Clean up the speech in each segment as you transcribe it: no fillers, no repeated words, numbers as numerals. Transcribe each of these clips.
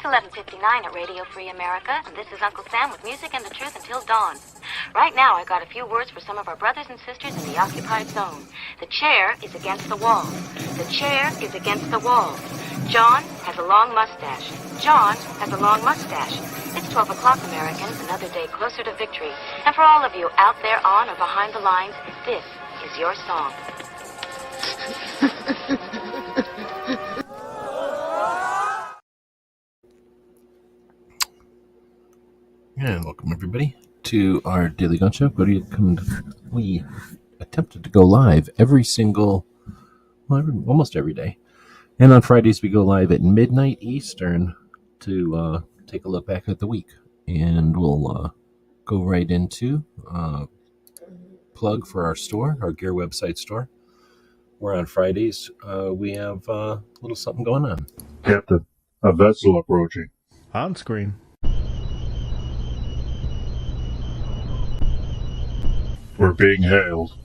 11:59 at Radio Free America, and this is Uncle Sam with music and the truth until dawn. Right now, I got a few words for some of our brothers and sisters in the occupied zone. The chair is against the wall. The chair is against the wall. John has a long mustache. John has a long mustache. It's 12 o'clock, Americans, another day closer to victory. And for all of you out there on or behind the lines, this is your song. And welcome everybody to our Daily Gun Show. We attempted to go live almost every day. And on Fridays we go live at midnight Eastern to take a look back at the week. And we'll go right into plug for our store, our gear website store. Where on Fridays we have a little something going on. Captain, a vessel approaching. On screen. We're being hailed.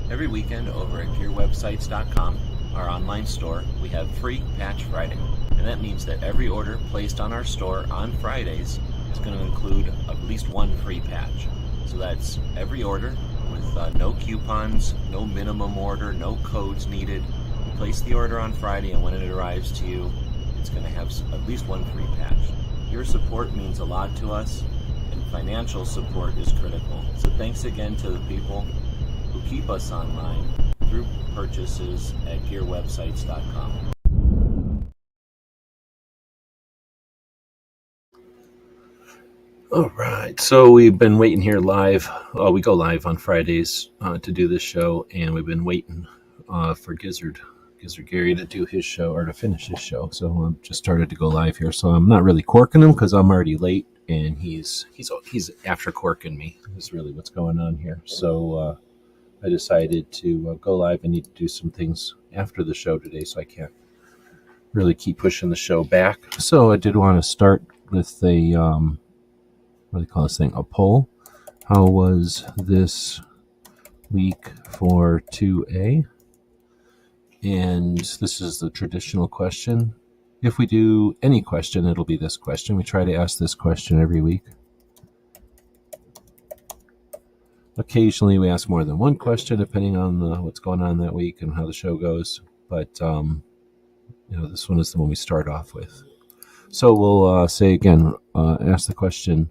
Every weekend over at gearwebsites.com, our online store, we have free Patch Friday. And that means that every order placed on our store on Fridays is going to include at least one free patch. So that's every order with no coupons, no minimum order, no codes needed. You place the order on Friday, and when it arrives to you, it's going to have at least one free patch. Your support means a lot to us. Financial support is critical. So thanks again to the people who keep us online through purchases at gearwebsites.com. All right, so we've been waiting here live. We go live on Fridays to do this show, and we've been waiting for Gizzard Gary to do his show or to finish his show. So I've just started to go live here. So I'm not really corking him because I'm already late. And he's after corking me is really what's going on here. So I decided to go live. I need to do some things after the show today, so I can't really keep pushing the show back. So I did want to start with a what do they call this thing? A poll. How was this week for 2A? And this is the traditional question. If we do any question, it'll be this question. We try to ask this question every week. Occasionally, we ask more than one question, depending on what's going on that week and how the show goes. But, this one is the one we start off with. So we'll say again, ask the question.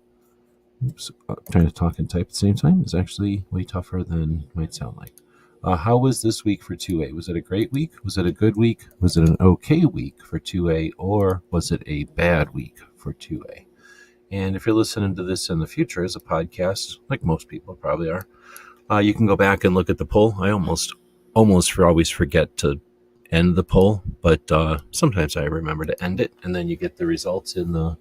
Oops, trying to talk and type at the same time is actually way tougher than it might sound like. How was this week for 2A? Was it a great week? Was it a good week? Was it an okay week for 2A? Or was it a bad week for 2A? And if you're listening to this in the future as a podcast, like most people probably are, you can go back and look at the poll. I almost always forget to end the poll, but sometimes I remember to end it, and then you get the results in the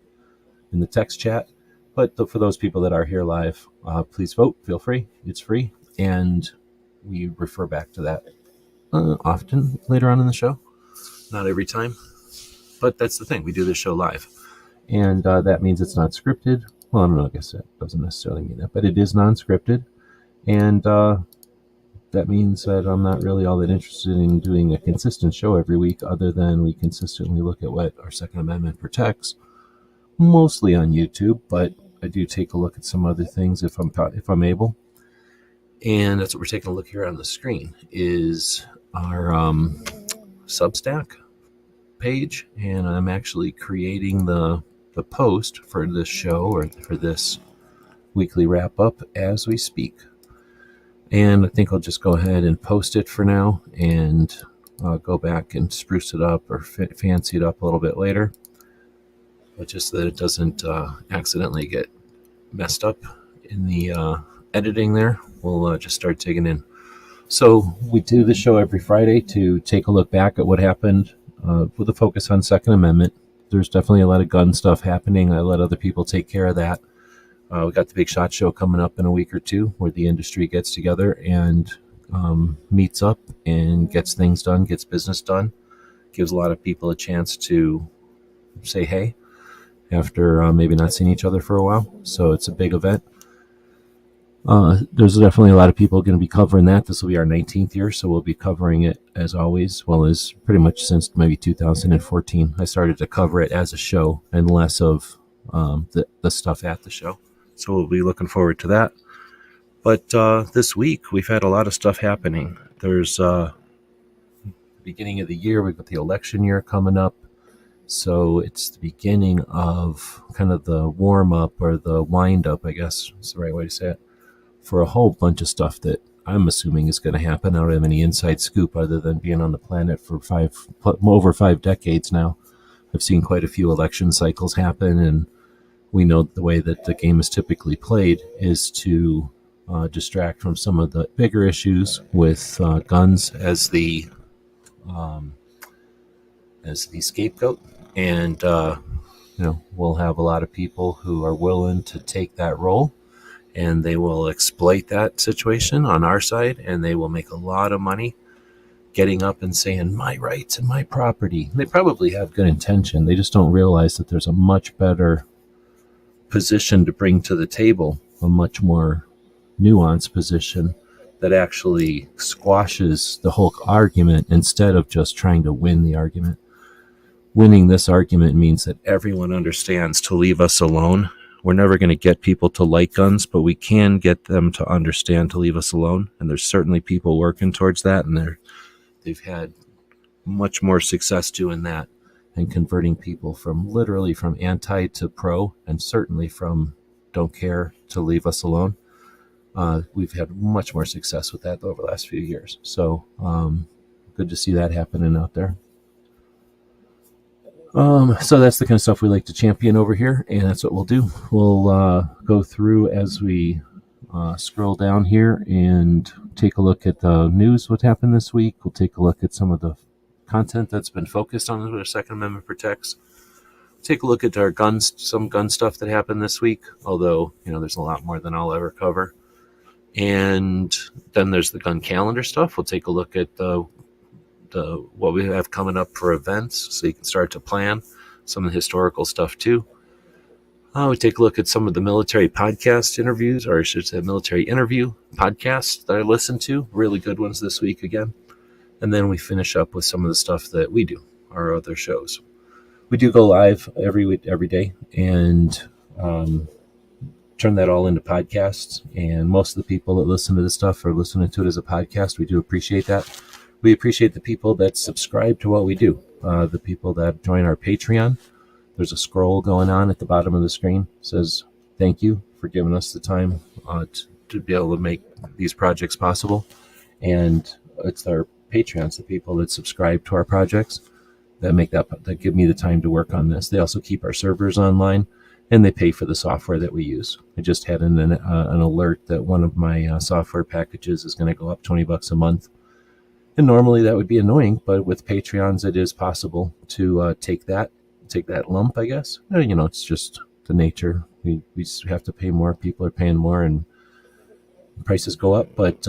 text chat. But for those people that are here live, please vote. Feel free. It's free. And we refer back to that often later on in the show. Not every time, but that's the thing. We do this show live, and that means it's not scripted. Well, I don't know. I guess that doesn't necessarily mean that, but it is non-scripted, and that means that I'm not really all that interested in doing a consistent show every week, other than we consistently look at what our Second Amendment protects, mostly on YouTube, but I do take a look at some other things if I'm able. And that's what we're taking a look here on the screen is our Substack page. And I'm actually creating the post for this show or for this weekly wrap up as we speak. And I think I'll just go ahead and post it for now and go back and spruce it up or fancy it up a little bit later. But just so that it doesn't accidentally get messed up in the editing there, we'll just start digging in. So we do the show every Friday to take a look back at what happened with a focus on Second Amendment. There's definitely a lot of gun stuff happening. I let other people take care of that. We got the Big Shot Show coming up in a week or two where the industry gets together and meets up and gets things done, gets business done. Gives a lot of people a chance to say hey after maybe not seeing each other for a while. So it's a big event. There's definitely a lot of people going to be covering that. This will be our 19th year, so we'll be covering it as always, well as pretty much since maybe 2014. I started to cover it as a show and less of the stuff at the show. So we'll be looking forward to that. But this week, we've had a lot of stuff happening. There's beginning of the year, we've got the election year coming up. So it's the beginning of kind of the warm-up or the wind-up, I guess is the right way to say it, for a whole bunch of stuff that I'm assuming is going to happen. I don't have any inside scoop other than being on the planet for over 5 decades now. I've seen quite a few election cycles happen, and we know the way that the game is typically played is to distract from some of the bigger issues with guns as the scapegoat. And, we'll have a lot of people who are willing to take that role, and they will exploit that situation on our side, and they will make a lot of money getting up and saying, my rights and my property. They probably have good intention. They just don't realize that there's a much better position to bring to the table, a much more nuanced position that actually squashes the whole argument instead of just trying to win the argument. Winning this argument means that everyone understands to leave us alone. We're never going to get people to like guns, but we can get them to understand to leave us alone. And there's certainly people working towards that, and they've had much more success doing that and converting people from literally from anti to pro, and certainly from don't care to leave us alone. We've had much more success with that over the last few years. So good to see that happening out there. So that's the kind of stuff we like to champion over here, and that's what we'll do. We'll go through as we scroll down here and take a look at the news, what happened this week. We'll take a look at some of the content that's been focused on what our Second Amendment protects. Take a look at our guns, some gun stuff that happened this week, although, there's a lot more than I'll ever cover. And then there's the gun calendar stuff. We'll take a look at what we have coming up for events, so you can start to plan some of the historical stuff too. We take a look at some of the military podcast interviews, or I should say military interview podcasts that I listened to. Really good ones this week again. And then we finish up with some of the stuff that we do, our other shows. We do go live every day, and turn that all into podcasts. And most of the people that listen to this stuff are listening to it as a podcast. We do appreciate that. We appreciate the people that subscribe to what we do, the people that join our Patreon. There's a scroll going on at the bottom of the screen. It says, thank you for giving us the time to be able to make these projects possible. And it's our Patreons, the people that subscribe to our projects, that give me the time to work on this. They also keep our servers online, and they pay for the software that we use. I just had an alert that one of my software packages is going to go up $20 a month. And normally that would be annoying, but with Patreons, it is possible to take that lump, I guess. It's just the nature. We have to pay more. People are paying more, and prices go up. But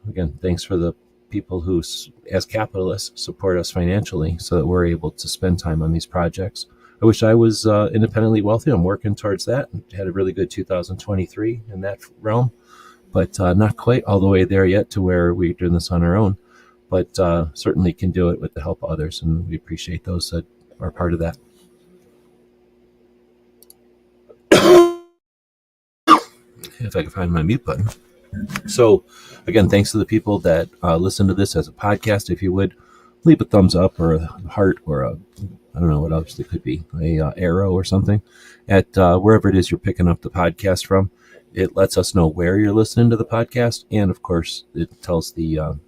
again, thanks for the people who, as capitalists, support us financially so that we're able to spend time on these projects. I wish I was independently wealthy. I'm working towards that. Had a really good 2023 in that realm, but not quite all the way there yet to where we're doing this on our own. But certainly can do it with the help of others, and we appreciate those that are part of that. If I can find my mute button. So, again, thanks to the people that listen to this as a podcast. If you would, leave a thumbs up or a heart or I don't know what else it could be, a arrow or something at wherever it is you're picking up the podcast from. It lets us know where you're listening to the podcast, and of course, it tells the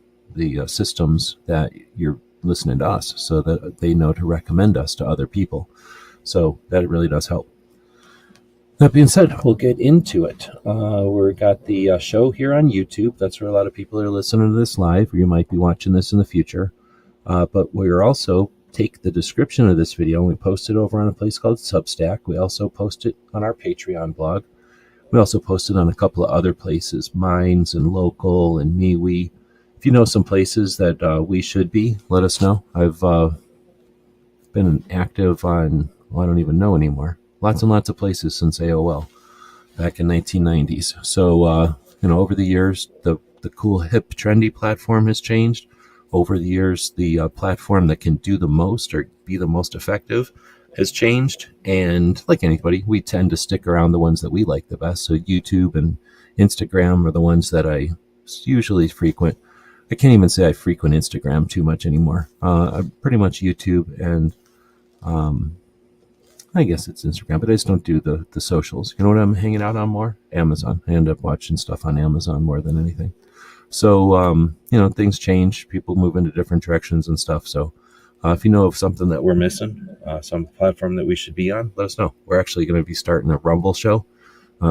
systems that you're listening to us so that they know to recommend us to other people. So that really does help. That being said, we'll get into it. We've got the show here on YouTube. That's where a lot of people are listening to this live, or you might be watching this in the future. But we're also take the description of this video and we post it over on a place called Substack. We also post it on our Patreon blog. We also post it on a couple of other places, Minds and Local and MeWe. If you know some places that we should be, let us know. I've been active on, I don't even know anymore. Lots and lots of places since AOL back in 1990s. So over the years, the cool, hip, trendy platform has changed. Over the years, the platform that can do the most or be the most effective has changed. And like anybody, we tend to stick around the ones that we like the best. So YouTube and Instagram are the ones that I usually frequent. I can't even say I frequent Instagram too much anymore. I'm pretty much YouTube and I guess it's Instagram, but I just don't do the socials. You know what I'm hanging out on more? Amazon. I end up watching stuff on Amazon more than anything. So, things change. People move into different directions and stuff. So if you know of something that we're missing, some platform that we should be on, let us know. We're actually going to be starting a Rumble show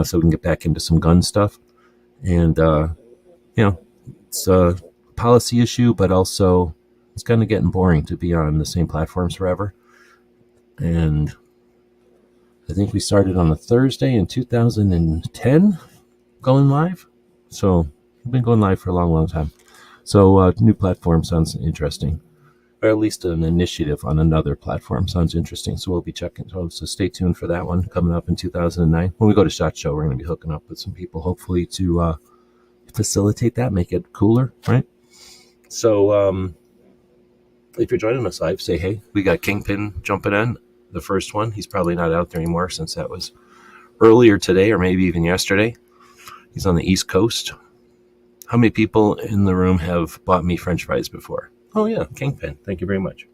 so we can get back into some gun stuff. And, it's a policy issue, but also it's kind of getting boring to be on the same platforms forever. And I think we started on a Thursday in 2010 going live. So we've been going live for a long, long time. So new platform sounds interesting. Or at least an initiative on another platform sounds interesting. So we'll be checking. So stay tuned for that one coming up in 2009. When we go to SHOT Show, we're going to be hooking up with some people, hopefully, to facilitate that, make it cooler, right? So if you're joining us live, say hey. We got Kingpin jumping in. The first one, he's probably not out there anymore since that was earlier today or maybe even yesterday. He's on the East Coast. How many people in the room have bought me French fries before? Oh yeah, Kingpin. Thank you very much.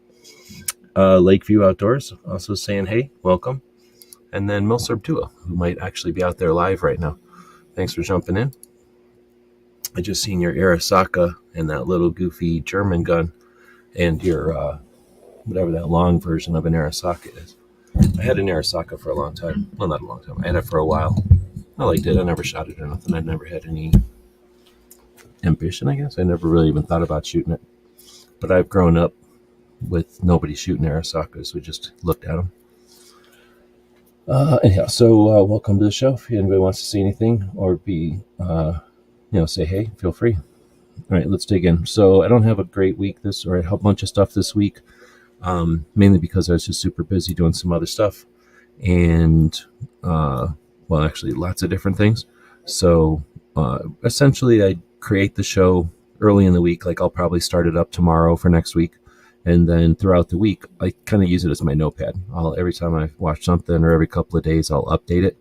Lakeview Outdoors also saying hey, welcome. And then Milsurb Tua, who might actually be out there live right now. Thanks for jumping in. I just seen your Arisaka and that little goofy German gun and your whatever that long version of an Arisaka is. I had an Arisaka for a long time. Well, not a long time. I had it for a while. I liked it. I never shot it or nothing. I never had any ambition, I guess. I never really even thought about shooting it. But I've grown up with nobody shooting Arisakas. We just looked at them. Anyhow, so welcome to the show. If anybody wants to say anything or be, say hey, feel free. All right, let's dig in. So I don't have a great week or a bunch of stuff this week. Mainly because I was just super busy doing some other stuff and, actually lots of different things. So, essentially I create the show early in the week. Like I'll probably start it up tomorrow for next week. And then throughout the week, I kind of use it as my notepad. Every time I watch something or every couple of days, I'll update it.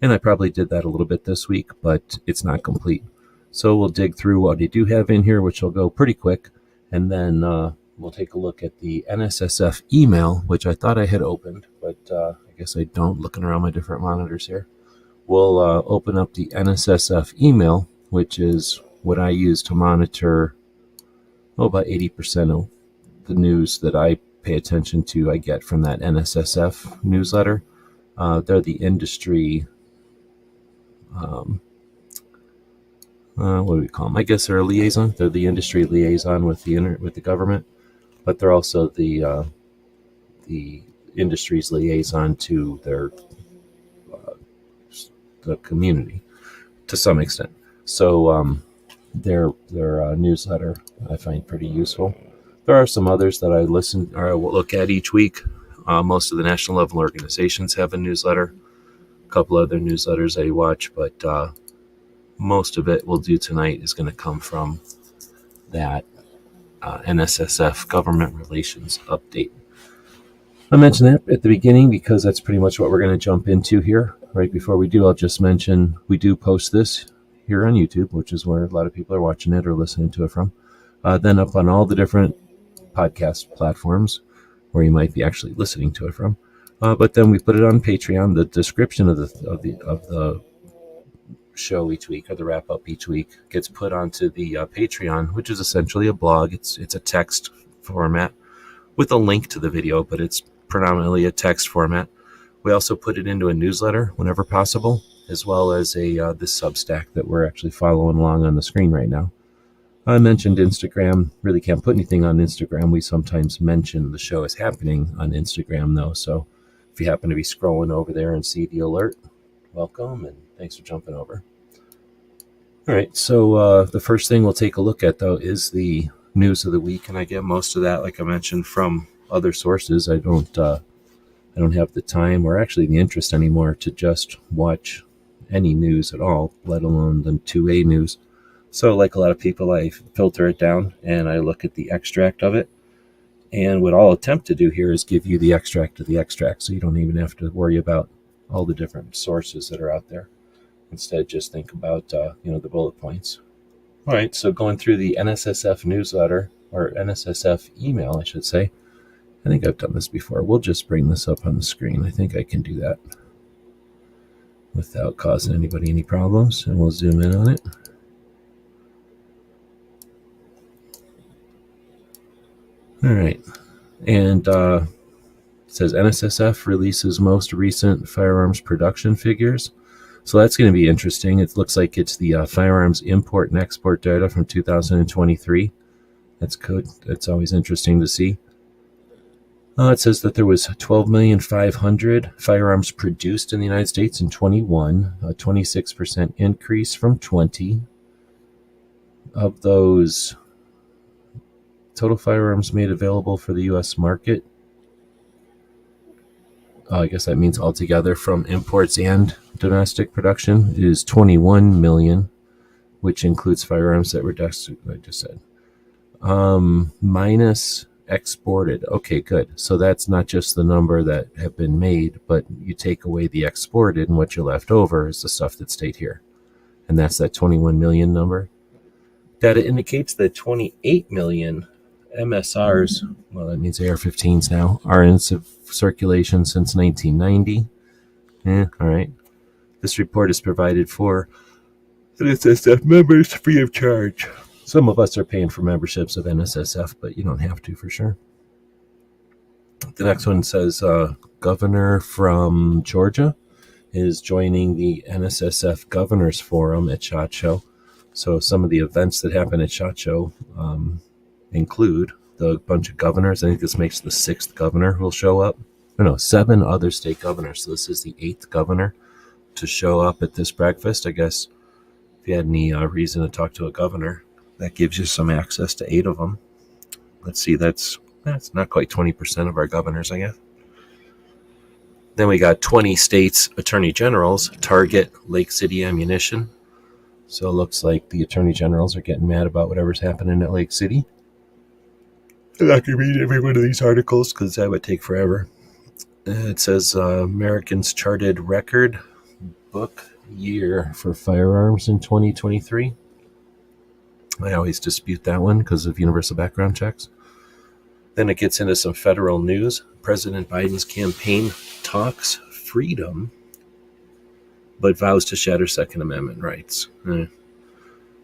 And I probably did that a little bit this week, but it's not complete. So we'll dig through what I do have in here, which will go pretty quick. And then, we'll take a look at the NSSF email, which I thought I had opened, but I guess I don't, looking around my different monitors here. We'll open up the NSSF email, which is what I use to monitor about 80% of the news that I pay attention to. I get from that NSSF newsletter. They're the industry, what do we call them? I guess they're a liaison. They're the industry liaison with the government. But they're also the industry's liaison to the community to some extent. So their newsletter I find pretty useful. There are some others that I listen or I will look at each week. Most of the national level organizations have a newsletter. A couple other newsletters I watch, but most of it we'll do tonight is going to come from that NSSF Government Relations Update. I mentioned that at the beginning because that's pretty much what we're going to jump into here. Right before we do, I'll just mention we do post this here on YouTube, which is where a lot of people are watching it or listening to it from. Then up on all the different podcast platforms where you might be actually listening to it from. But then we put it on Patreon. The description of the show each week, or the wrap up each week, gets put onto the Patreon, which is essentially a blog. It's a text format with a link to the video, but it's predominantly a text format. We also put it into a newsletter whenever possible, as well as this Substack that we're actually following along on the screen right now. I mentioned Instagram. Really can't put anything on Instagram. We sometimes mention the show is happening on Instagram, though. So if you happen to be scrolling over there and see the alert, welcome, and thanks for jumping over. All right, so the first thing we'll take a look at, though, is the news of the week, and I get most of that, like I mentioned, from other sources. I don't have the time or actually the interest anymore to just watch any news at all, let alone the 2A news. So like a lot of people, I filter it down and I look at the extract of it. And what I'll attempt to do here is give you the extract of the extract, so you don't even have to worry about all the different sources that are out there. Instead, just think about the bullet points. All right, so going through the NSSF newsletter, or NSSF email, I should say. I think I've done this before. We'll just bring this up on the screen. I think I can do that without causing anybody any problems, and we'll zoom in on it. All right, and it says NSSF releases most recent firearms production figures. So that's going to be interesting. It looks like it's the firearms import and export data from 2023. That's good. That's always interesting to see. It says that there was 12,500,000 firearms produced in the United States in 21, a 26% increase from 20. Of those, total firearms made available for the U.S. market, I guess that means altogether from imports and domestic production, is 21 million, which includes firearms that were I just said. Minus exported. Okay, good. So that's not just the number that have been made, but you take away the exported, and what you're left over is the stuff that stayed here. And that's that 21 million number. Data indicates that 28 million MSRs, well, that means AR-15s now, are in circulation since 1990. All right. This report is provided for NSSF members free of charge. Some of us are paying for memberships of NSSF, but you don't have to for sure. The next one says governor from Georgia is joining the NSSF Governors Forum at SHOT Show. So some of the events that happen at SHOT Show include the bunch of governors. I think this makes the 6th governor who will show up. No, 7 other state governors. So this is the 8th governor to show up at this breakfast. I guess if you had any reason to talk to a governor, that gives you some access to 8 of them. Let's see, that's not quite 20% of our governors, I guess. Then we got 20 states attorney generals target Lake City ammunition. So it looks like the attorney generals are getting mad about whatever's happening at Lake City. I'm not going to read every one of these articles because that would take forever. It says Americans charted record book year for firearms in 2023. I always dispute that one because of universal background checks. Then it gets into some federal news. President Biden's campaign talks freedom, but vows to shatter Second Amendment rights.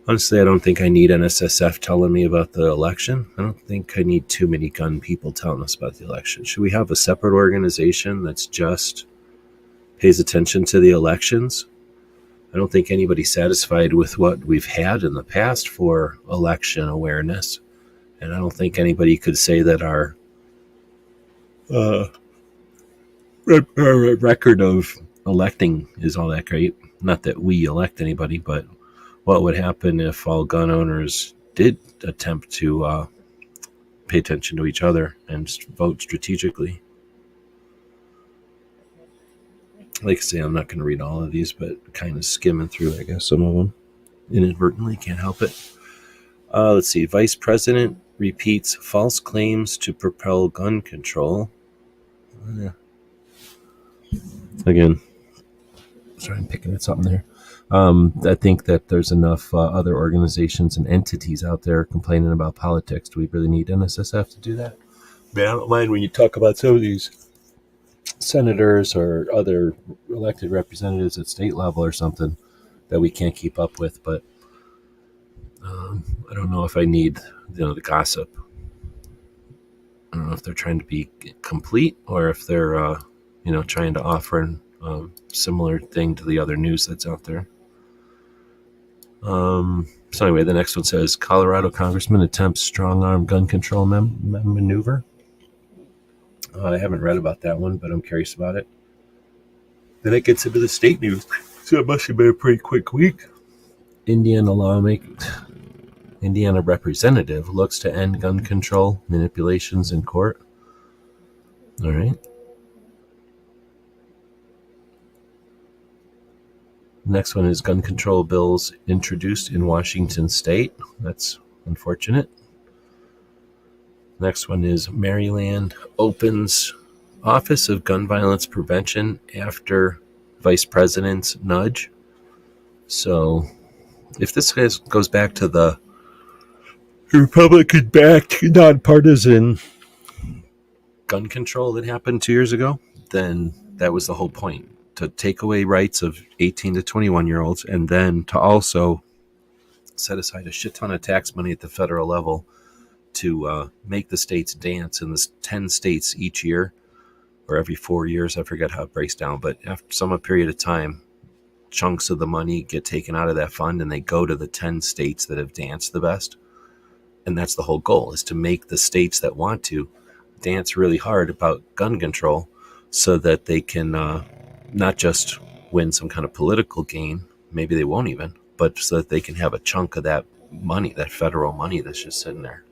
Honestly, I don't think I need NSSF telling me about the election. I don't think I need too many gun people telling us about the election. Should we have a separate organization that's just pays attention to the elections? I don't think anybody's satisfied with what we've had in the past for election awareness. And I don't think anybody could say that our record of electing is all that great. Not that we elect anybody, but what would happen if all gun owners did attempt to pay attention to each other and vote strategically? Like I say, I'm not going to read all of these, but kind of skimming through, I guess, some of them inadvertently, can't help it. Let's see. Vice President repeats false claims to propel gun control. Again, sorry, I'm picking at something there. I think that there's enough other organizations and entities out there complaining about politics. Do we really need NSSF to do that? Man, I don't mind when you talk about some of these senators or other elected representatives at state level or something that we can't keep up with, but I don't know if I need the gossip. I don't know if they're trying to be complete or if they're trying to offer a similar thing to the other news that's out there. So anyway, the next one says Colorado congressman attempts strong-arm gun control maneuver. I haven't read about that one, but I'm curious about it. Then it gets into the state news. So it must have been a pretty quick week. Indiana representative looks to end gun control manipulations in court. All right. Next one is gun control bills introduced in Washington state. That's unfortunate. Next one is Maryland opens Office of Gun Violence Prevention after Vice President's nudge. So if this goes back to the Republican-backed, nonpartisan gun control that happened 2 years ago, then that was the whole point, to take away rights of 18 to 21-year-olds and then to also set aside a shit ton of tax money at the federal level to make the states dance in the 10 states each year, or every 4 years. I forget how it breaks down, but after some period of time, chunks of the money get taken out of that fund and they go to the 10 states that have danced the best. And that's the whole goal, is to make the states that want to dance really hard about gun control so that they can not just win some kind of political gain, maybe they won't even, but so that they can have a chunk of that money, that federal money that's just sitting there.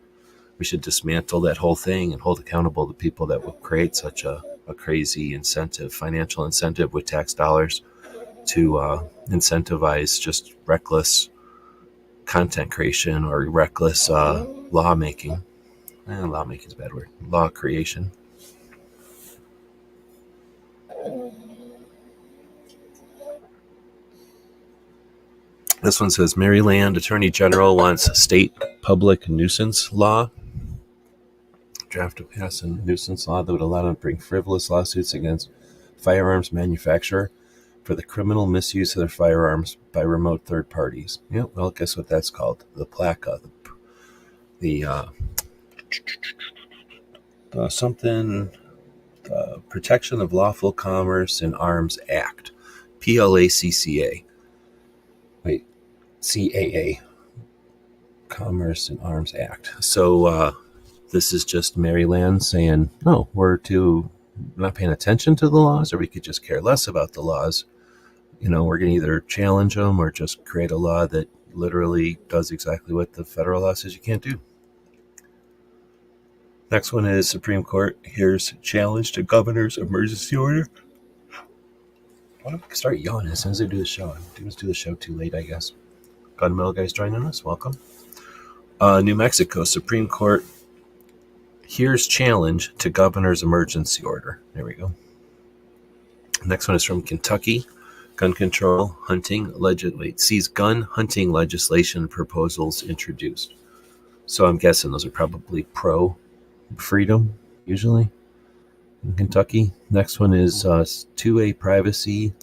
We should dismantle that whole thing and hold accountable the people that will create such a crazy incentive, financial incentive with tax dollars to incentivize just reckless content creation or reckless lawmaking. Lawmaking is a bad word. Law creation. This one says Maryland Attorney General wants state public nuisance law. Draft to pass a nuisance law that would allow them to bring frivolous lawsuits against firearms manufacturer for the criminal misuse of their firearms by remote third parties. Yeah, well, guess what that's called? The PLACA, the Protection of Lawful Commerce in Arms Act, PLACCA. Wait, CAA, Commerce in Arms Act. So this is just Maryland saying, no, we're not paying attention to the laws, or we could just care less about the laws. We're going to either challenge them or just create a law that literally does exactly what the federal law says you can't do. Next one is Supreme Court hears challenge to governor's emergency order. Why don't we start yawning as soon as I do the show? I must do the show too late, I guess. Gunmetal guys joining us. Welcome. New Mexico Supreme Court hears challenge to governor's emergency order. There we go. Next one is from Kentucky. Gun control hunting sees gun hunting legislation proposals introduced. So I'm guessing those are probably pro freedom, usually, in Kentucky. Next one is 2A Privacy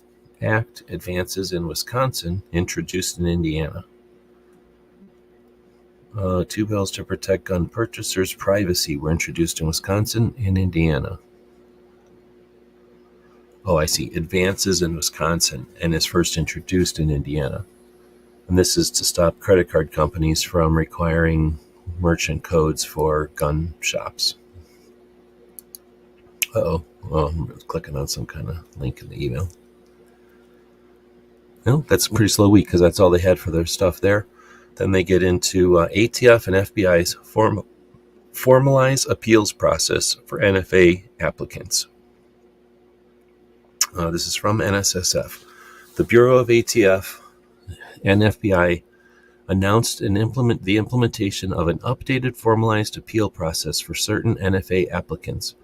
Act advances in Wisconsin, introduced in Indiana. 2 bills to protect gun purchasers' privacy were introduced in Wisconsin and Indiana. Oh, I see. Advances in Wisconsin and is first introduced in Indiana. And this is to stop credit card companies from requiring merchant codes for gun shops. Oh, I'm clicking on some kind of link in the email. Well, that's a pretty slow week because that's all they had for their stuff there. Then they get into ATF and FBI's formalize appeals process for NFA applicants. This is from NSSF. The Bureau of ATF and FBI announced the implementation of an updated formalized appeal process for certain NFA applicants.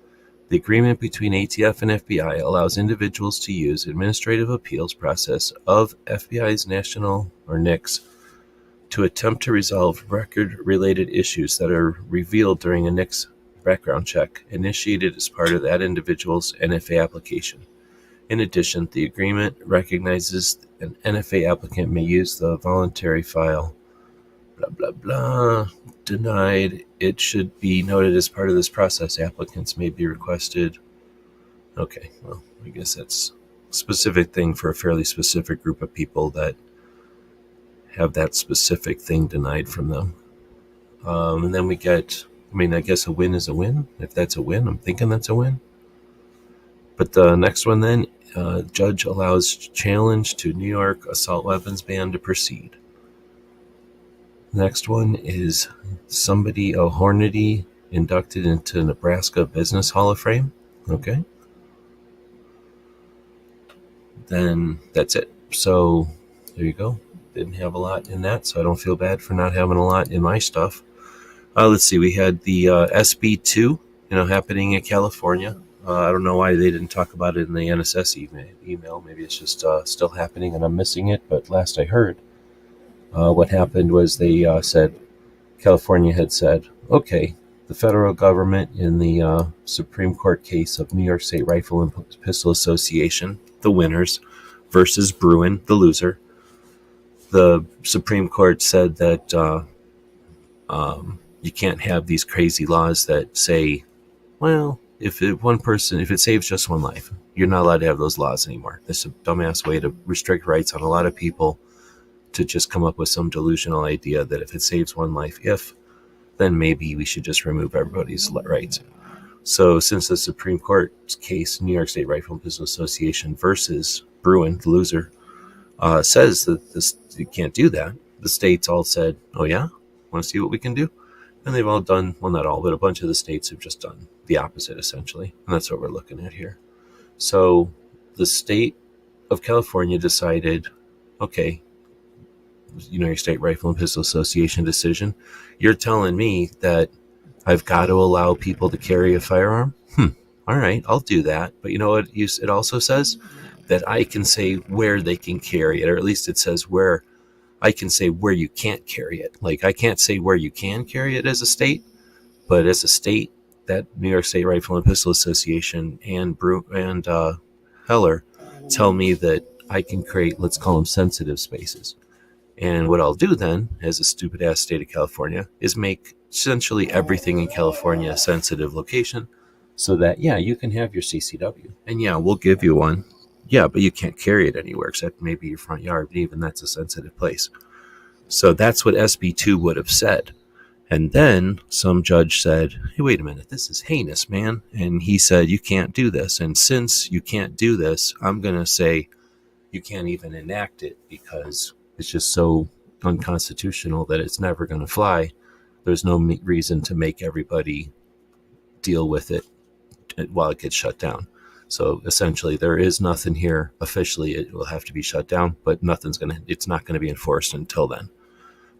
The agreement between ATF and FBI allows individuals to use administrative appeals process of FBI's National or NICS to attempt to resolve record-related issues that are revealed during a NICS background check initiated as part of that individual's NFA application. In addition, the agreement recognizes an NFA applicant may use the voluntary file, blah, blah, blah, denied. It should be noted as part of this process, applicants may be requested. Okay, well, I guess that's a specific thing for a fairly specific group of people that have that specific thing denied from them. And then we get, I guess a win is a win. If that's a win, I'm thinking that's a win. But the next one then, judge allows challenge to New York assault weapons ban to proceed. Next one is somebody, a Hornady, inducted into Nebraska Business Hall of Fame. Okay. Then that's it. So there you go. Didn't have a lot in that, so I don't feel bad for not having a lot in my stuff. Let's see. We had the SB2, happening in California. I don't know why they didn't talk about it in the NSS email. Maybe it's just still happening and I'm missing it. But last I heard, what happened was they said, California had said, okay, the federal government in the Supreme Court case of New York State Rifle and Pistol Association, the winners, versus Bruin, the loser. The Supreme Court said that you can't have these crazy laws that say, well, if it saves just one life, you're not allowed to have those laws anymore. This is a dumbass way to restrict rights on a lot of people, to just come up with some delusional idea that if it saves one life, then maybe we should just remove everybody's rights. So since the Supreme Court's case, New York State Rifle and Pistol Association versus Bruin, the loser, says that you can't do that, the states all said, oh yeah, want to see what we can do? And they've all done, well, not all, but a bunch of the states have just done the opposite, essentially. And that's what we're looking at here. So the state of California decided, okay, New York State Rifle and Pistol Association decision, you're telling me that I've got to allow people to carry a firearm? All right, I'll do that. But you know what it also says? That I can say where they can carry it, or at least it says where I can say where you can't carry it. Like, I can't say where you can carry it as a state, but as a state, that New York State Rifle and Pistol Association and Heller tell me that I can create, let's call them sensitive spaces. And what I'll do then, as a stupid-ass state of California, is make essentially everything in California a sensitive location, so that, yeah, you can have your CCW. And yeah, we'll give you one. Yeah, but you can't carry it anywhere except maybe your front yard, but even that's a sensitive place. So that's what SB2 would have said. And then some judge said, hey, wait a minute, this is heinous, man. And he said, you can't do this. And since you can't do this, I'm going to say you can't even enact it because it's just so unconstitutional that it's never going to fly. There's no reason to make everybody deal with it while it gets shut down. So essentially, there is nothing here. Officially, it will have to be shut down, but it's not going to be enforced until then.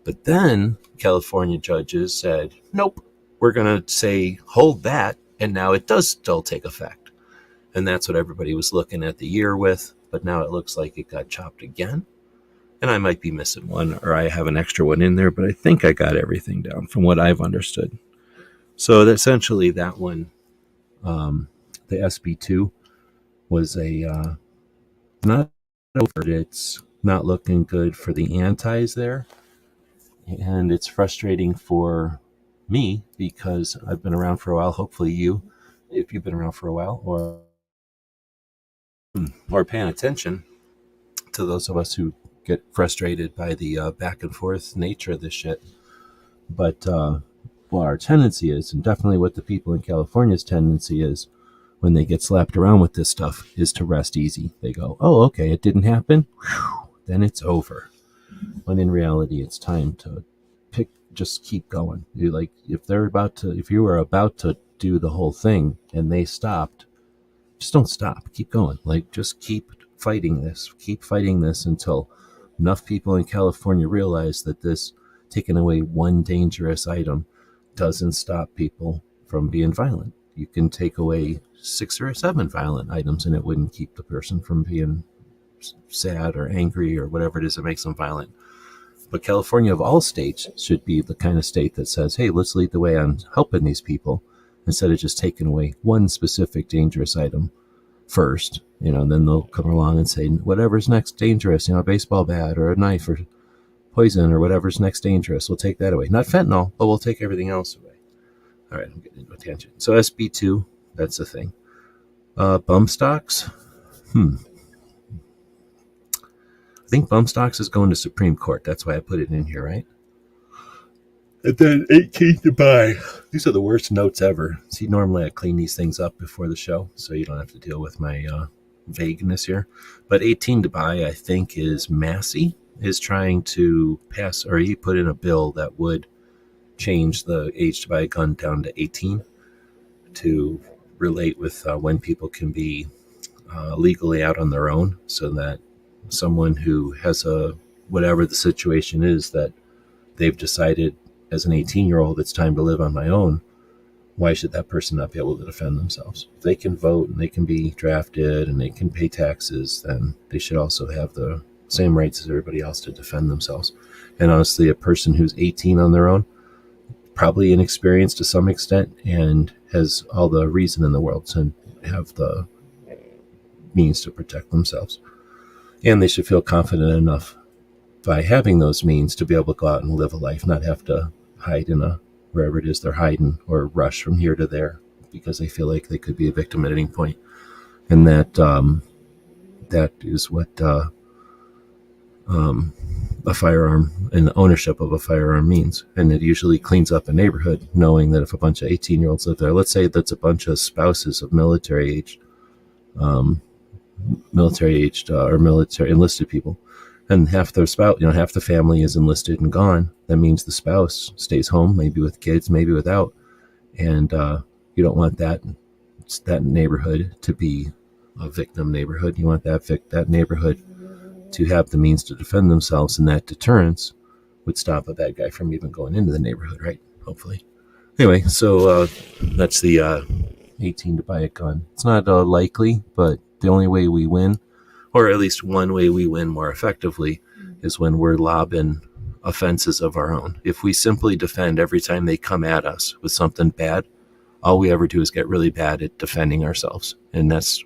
But then California judges said, nope, we're going to say, hold that. And now it does still take effect. And that's what everybody was looking at the year with. But now it looks like it got chopped again. And I might be missing one, or I have an extra one in there, but I think I got everything down from what I've understood. So essentially that one, the SB2, was not over. It's not looking good for the antis there. And it's frustrating for me because I've been around for a while. Hopefully you, if you've been around for a while, or paying attention to those of us who get frustrated by the back and forth nature of this shit. But our tendency is, and definitely what the people in California's tendency is, when they get slapped around with this stuff, is to rest easy. They go, oh, okay, it didn't happen. Whew, then it's over. When in reality, it's time to just keep going. You like, if you were about to do the whole thing and they stopped, just don't stop. Keep going. Like, just keep fighting this. Keep fighting this until enough people in California realize that this taking away one dangerous item doesn't stop people from being violent. You can take away 6 or 7 violent items and it wouldn't keep the person from being sad or angry or whatever it is that makes them violent. But California, of all states, should be the kind of state that says, hey, let's lead the way on helping these people instead of just taking away one specific dangerous item first, and then they'll come along and say, whatever's next dangerous, a baseball bat or a knife or poison or whatever's next dangerous, we'll take that away. Not fentanyl, but we'll take everything else away. All right, I'm getting into a tangent. So SB2, that's the thing. Bump stocks. I think bump stocks is going to Supreme Court. That's why I put it in here, right? And then 18 to buy. These are the worst notes ever. See, normally I clean these things up before the show, so you don't have to deal with my vagueness here. But 18 to buy, I think, is Massey is trying to pass, or he put in a bill that would change the age to buy a gun down to 18 to relate with when people can be legally out on their own, so that someone who has whatever the situation is that they've decided as an 18-year-old it's time to live on my own, why should that person not be able to defend themselves? If they can vote and they can be drafted and they can pay taxes, then they should also have the same rights as everybody else to defend themselves. And honestly, a person who's 18 on their own, probably inexperienced to some extent, and has all the reason in the world to have the means to protect themselves. And they should feel confident enough by having those means to be able to go out and live a life, not have to hide in wherever it is they're hiding or rush from here to there because they feel like they could be a victim at any point. And that is what a firearm and the ownership of a firearm means. And it usually cleans up a neighborhood, knowing that if a bunch of 18-year-olds live there, let's say that's a bunch of spouses of military-aged or military enlisted people, and half their spouse, half the family is enlisted and gone. That means the spouse stays home, maybe with kids, maybe without. And you don't want that neighborhood to be a victim neighborhood. You want that neighborhood to have the means to defend themselves, and that deterrence would stop a bad guy from even going into the neighborhood, right? Hopefully. Anyway, so that's the 18 to buy a gun. It's not likely, but the only way we win, or at least one way we win more effectively, is when we're lobbing offenses of our own. If we simply defend every time they come at us with something bad, all we ever do is get really bad at defending ourselves. And that's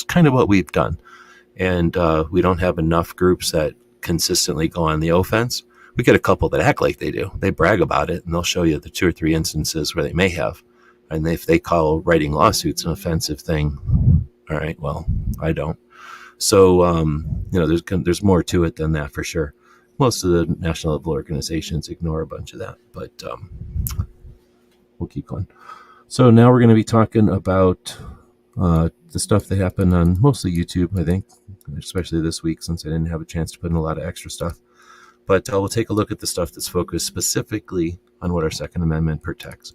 kind of what we've done. And we don't have enough groups that consistently go on the offense. We get a couple that act like they do. They brag about it, and they'll show you the 2 or 3 instances where they may have. And if they call writing lawsuits an offensive thing, all right, well, I don't. So, there's more to it than that for sure. Most of the national level organizations ignore a bunch of that, but we'll keep going. So now we're going to be talking about the stuff that happened on mostly YouTube, I think, especially this week since I didn't have a chance to put in a lot of extra stuff. But we'll take a look at the stuff that's focused specifically on what our Second Amendment protects.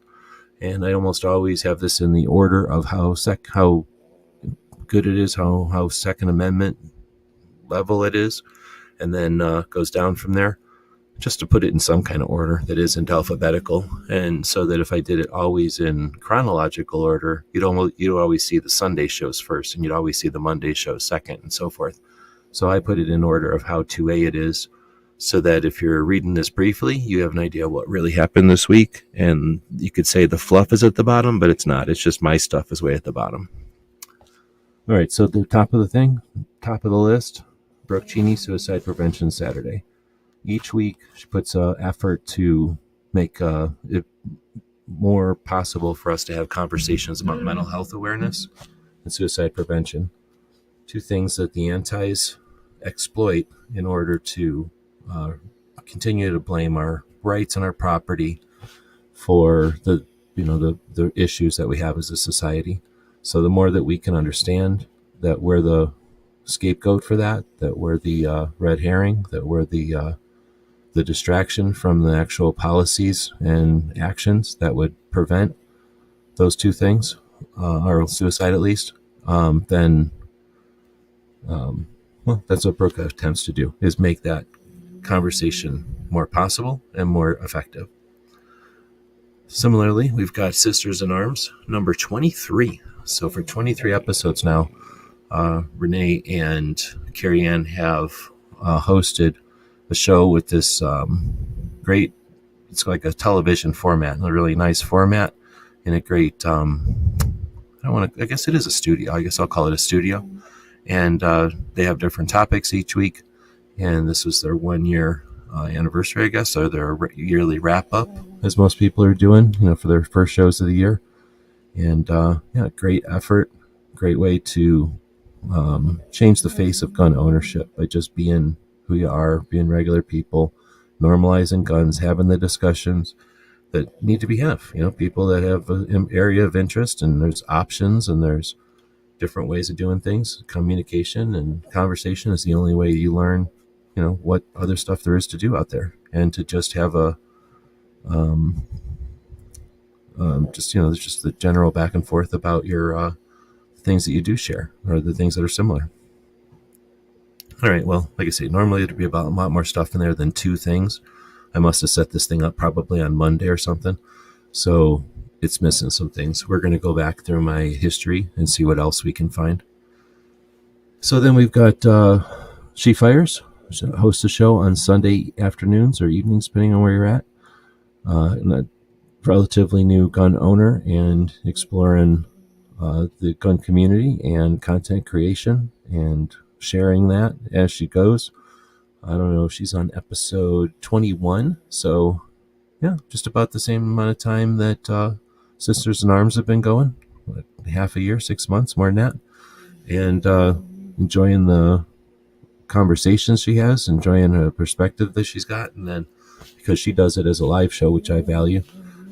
And I almost always have this in the order of how good it is, how Second Amendment level it is, and then goes down from there, just to put it in some kind of order that isn't alphabetical. And so that if I did it always in chronological order, you'd always see the Sunday shows first, and you'd always see the Monday shows second, and so forth. So I put it in order of how 2A it is, so that if you're reading this briefly, you have an idea what really happened this week. And you could say the fluff is at the bottom, but it's not. It's just my stuff is way at the bottom. All right, so the top of the list, Brooke Cheney, Suicide Prevention Saturday. Each week, she puts an effort to make it more possible for us to have conversations about mental health awareness and suicide prevention. 2 things that the antis exploit in order to continue to blame our rights and our property for the issues that we have as a society. So the more that we can understand that we're the scapegoat for that we're the red herring, that we're the distraction from the actual policies and actions that would prevent those 2 things, or suicide at least, then that's what Brooke attempts to do, is make that conversation more possible and more effective. Similarly, we've got Sisters in Arms, number 23. So for 23 episodes now, Renee and Carrie Ann have hosted a show with this great, it's like a television format, a really nice format, and a great, I guess it is a studio. I guess I'll call it a studio. And they have different topics each week. And this was their 1-year anniversary, I guess, or their yearly wrap-up, as most people are doing, for their first shows of the year. And great effort, great way to change the face of gun ownership by just being who you are, being regular people, normalizing guns, having the discussions that need to be had. People that have an area of interest, and there's options, and there's different ways of doing things. Communication and conversation is the only way you learn, what other stuff there is to do out there, and to just have a there's just the general back and forth about your things that you do share, or the things that are similar. All right, well, like I say, normally it'd be about a lot more stuff in there than 2 things. I must have set this thing up probably on Monday or something, so it's missing some things. We're going to go back through my history and see what else we can find. So then we've got She Fires, hosts a show on Sunday afternoons or evenings, depending on where you're at. And a relatively new gun owner and exploring the gun community and content creation and sharing that as she goes. I don't know if she's on episode 21, so yeah, just about the same amount of time that Sisters in Arms have been going, like half a year, 6 months, more than that, and enjoying the conversations she has, enjoying her perspective that she's got, and then because she does it as a live show, which I value,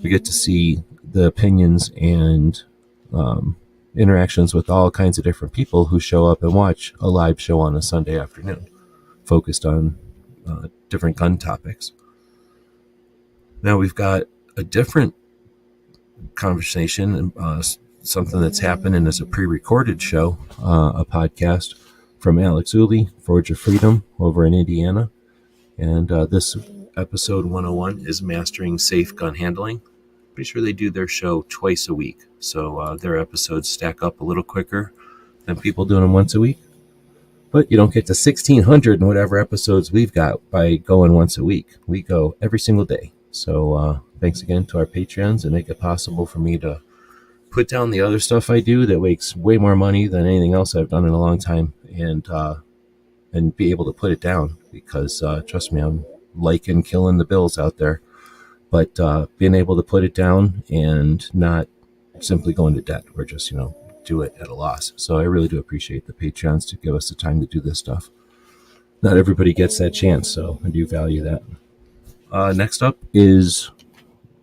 we get to see the opinions and interactions with all kinds of different people who show up and watch a live show on a Sunday afternoon focused on different gun topics. Now we've got a different conversation, something that's happening as a pre-recorded show, a podcast from Alex Uli, Forge of Freedom over in Indiana. And this episode 101 is Mastering Safe Gun Handling. Pretty sure they do their show twice a week, so their episodes stack up a little quicker than people doing them once a week. But you don't get to 1,600 and whatever episodes we've got by going once a week. We go every single day. So thanks again to our Patreons that make it possible for me to put down the other stuff I do that makes way more money than anything else I've done in a long time, and be able to put it down because trust me, I'm liking killing the bills out there. But being able to put it down and not simply go into debt or just, do it at a loss. So I really do appreciate the Patreons to give us the time to do this stuff. Not everybody gets that chance, so I do value that. Next up is,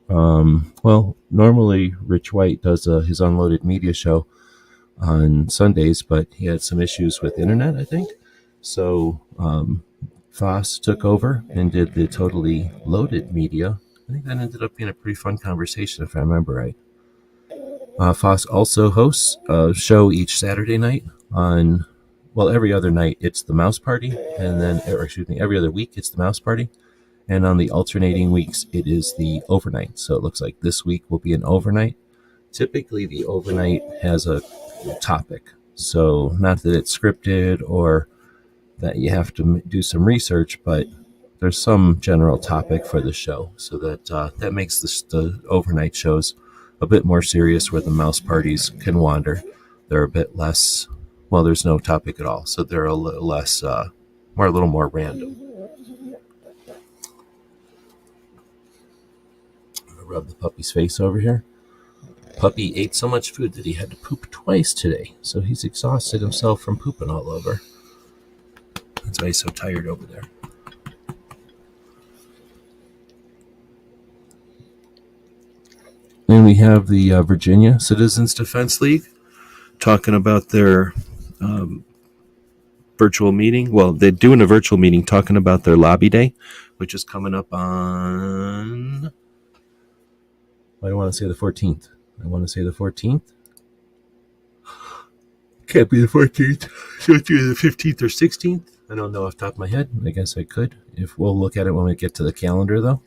normally Rich White does his Unloaded Media show on Sundays, but he had some issues with internet, I think. So Foss took over and did the Totally Loaded Media. I think that ended up being a pretty fun conversation, if I remember right. Foss also hosts a show each Saturday night on, every other night it's the Mouse Party, and then, every other week it's the Mouse Party, and on the alternating weeks it is the Overnight. So it looks like this week will be an overnight. Typically the overnight has a topic, so not that it's scripted or that you have to do some research, but there's some general topic for the show, so that makes the overnight shows a bit more serious, where the mouse parties can wander. They're a bit less, there's no topic at all, so they're a little less, a little more random. I'm gonna rub the puppy's face over here. Puppy ate so much food that he had to poop twice today, so he's exhausted himself from pooping all over. That's why he's so tired over there. And we have the Virginia Citizens Defense League talking about their virtual meeting. Well, they're doing a virtual meeting talking about their lobby day, which is coming up on, I don't want to say the 14th. I want to say the 14th. Can't be the 14th. So it's either the 15th or 16th. I don't know off the top of my head. I guess I could. If we'll look at it when we get to the calendar, though.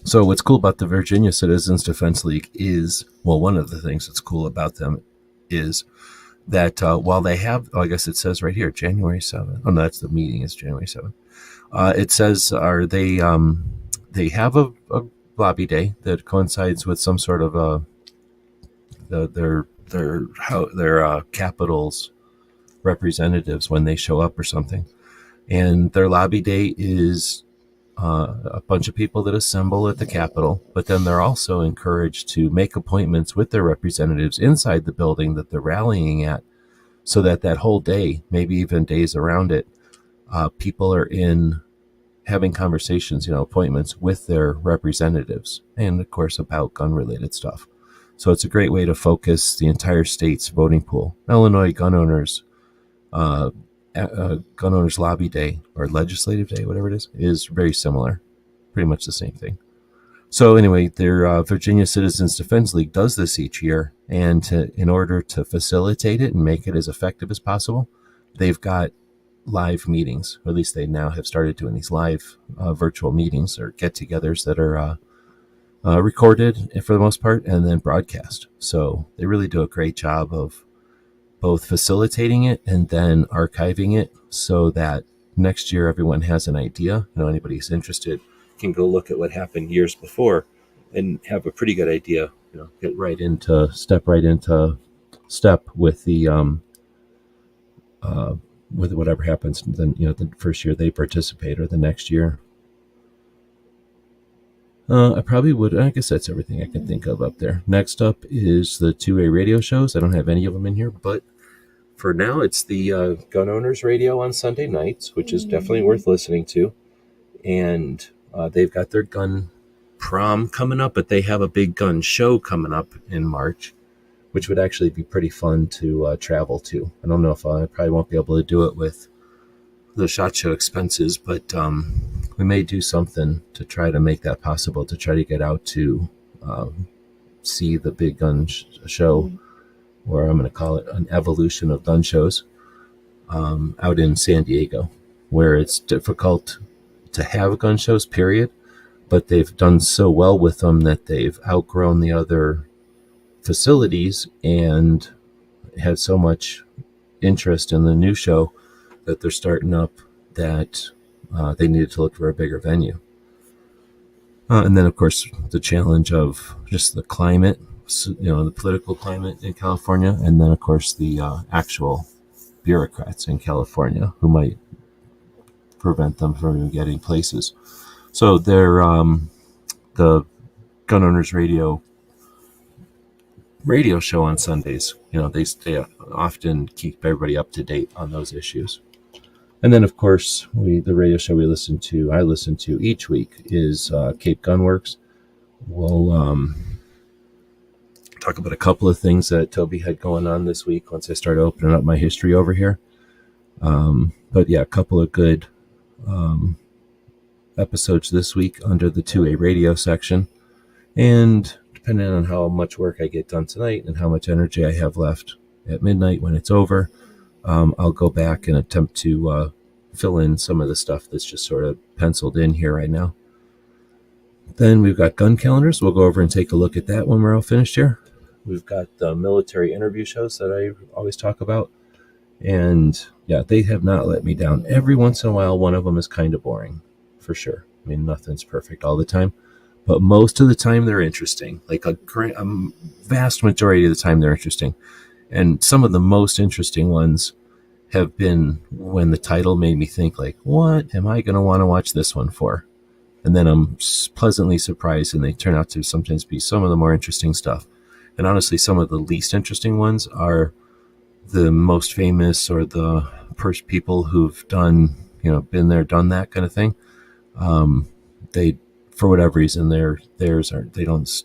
So what's cool about the Virginia Citizens Defense League is, one of the things that's cool about them is that while they have, I guess it says right here, January 7th. Oh, no, that's the meeting. It's January 7th. It says, they have a lobby day that coincides with some sort of their Capitol's representatives when they show up or something. And their lobby day is a bunch of people that assemble at the Capitol, but then they're also encouraged to make appointments with their representatives inside the building that they're rallying at, so that whole day, maybe even days around it, people are in having conversations, appointments with their representatives, and of course about gun-related stuff. So it's a great way to focus the entire state's voting pool. Illinois Gun Owners Lobby Day, or Legislative Day, whatever it is very similar. Pretty much the same thing. So anyway, their Virginia Citizens Defense League does this each year, and in order to facilitate it and make it as effective as possible, they've got live meetings, or at least they now have started doing these live virtual meetings or get-togethers that are recorded for the most part and then broadcast. So they really do a great job of both facilitating it and then archiving it so that next year everyone has an idea. Anybody who's interested can go look at what happened years before and have a pretty good idea. Get right into step with the with whatever happens. Then the first year they participate or the next year. I probably would. I guess that's everything I can think of up there. Next up is the 2A radio shows. I don't have any of them in here, but for now, it's the Gun Owners Radio on Sunday nights, which is definitely worth listening to. And they've got their gun prom coming up, but they have a big gun show coming up in March, which would actually be pretty fun to travel to. I don't know if I probably won't be able to do it with the SHOT Show expenses, but we may do something to try to make that possible, to try to get out to see the big gun show, or I'm going to call it an evolution of gun shows, out in San Diego, where it's difficult to have gun shows, period, but they've done so well with them that they've outgrown the other facilities and had so much interest in the new show that they're starting up that they needed to look for a bigger venue. And then, of course, the challenge of just the climate, the political climate in California, and then, of course, the actual bureaucrats in California who might prevent them from getting places. So they're the Gun Owners Radio show on Sundays. They often keep everybody up to date on those issues. And then, of course, the radio show I listen to each week is Cape Gunworks. We'll talk about a couple of things that Toby had going on this week once I started opening up my history over here. But yeah, a couple of good episodes this week under the 2A radio section. And depending on how much work I get done tonight and how much energy I have left at midnight when it's over, I'll go back and attempt to fill in some of the stuff that's just sort of penciled in here right now. Then we've got gun calendars. We'll go over and take a look at that when we're all finished here. We've got the military interview shows that I always talk about. And yeah, they have not let me down. Every once in a while, one of them is kind of boring, for sure. I mean, nothing's perfect all the time. But most of the time, they're interesting. Like a vast majority of the time, they're interesting. And some of the most interesting ones have been when the title made me think, like, what am I going to want to watch this one for? And then I'm pleasantly surprised, and they turn out to sometimes be some of the more interesting stuff. And honestly, some of the least interesting ones are the most famous or the people who've done, been there, done that kind of thing. They, for whatever reason, they don't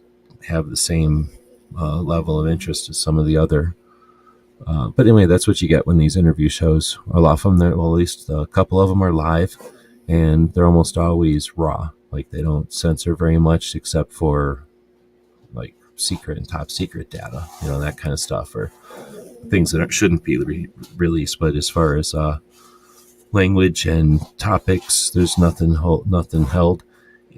have the same level of interest as some of the other. But anyway, that's what you get when these interview shows. A lot of them, at least a couple of them are live, and they're almost always raw. Like they don't censor very much except for like secret and top secret data, that kind of stuff, or things that shouldn't be released. But as far as language and topics, there's nothing held.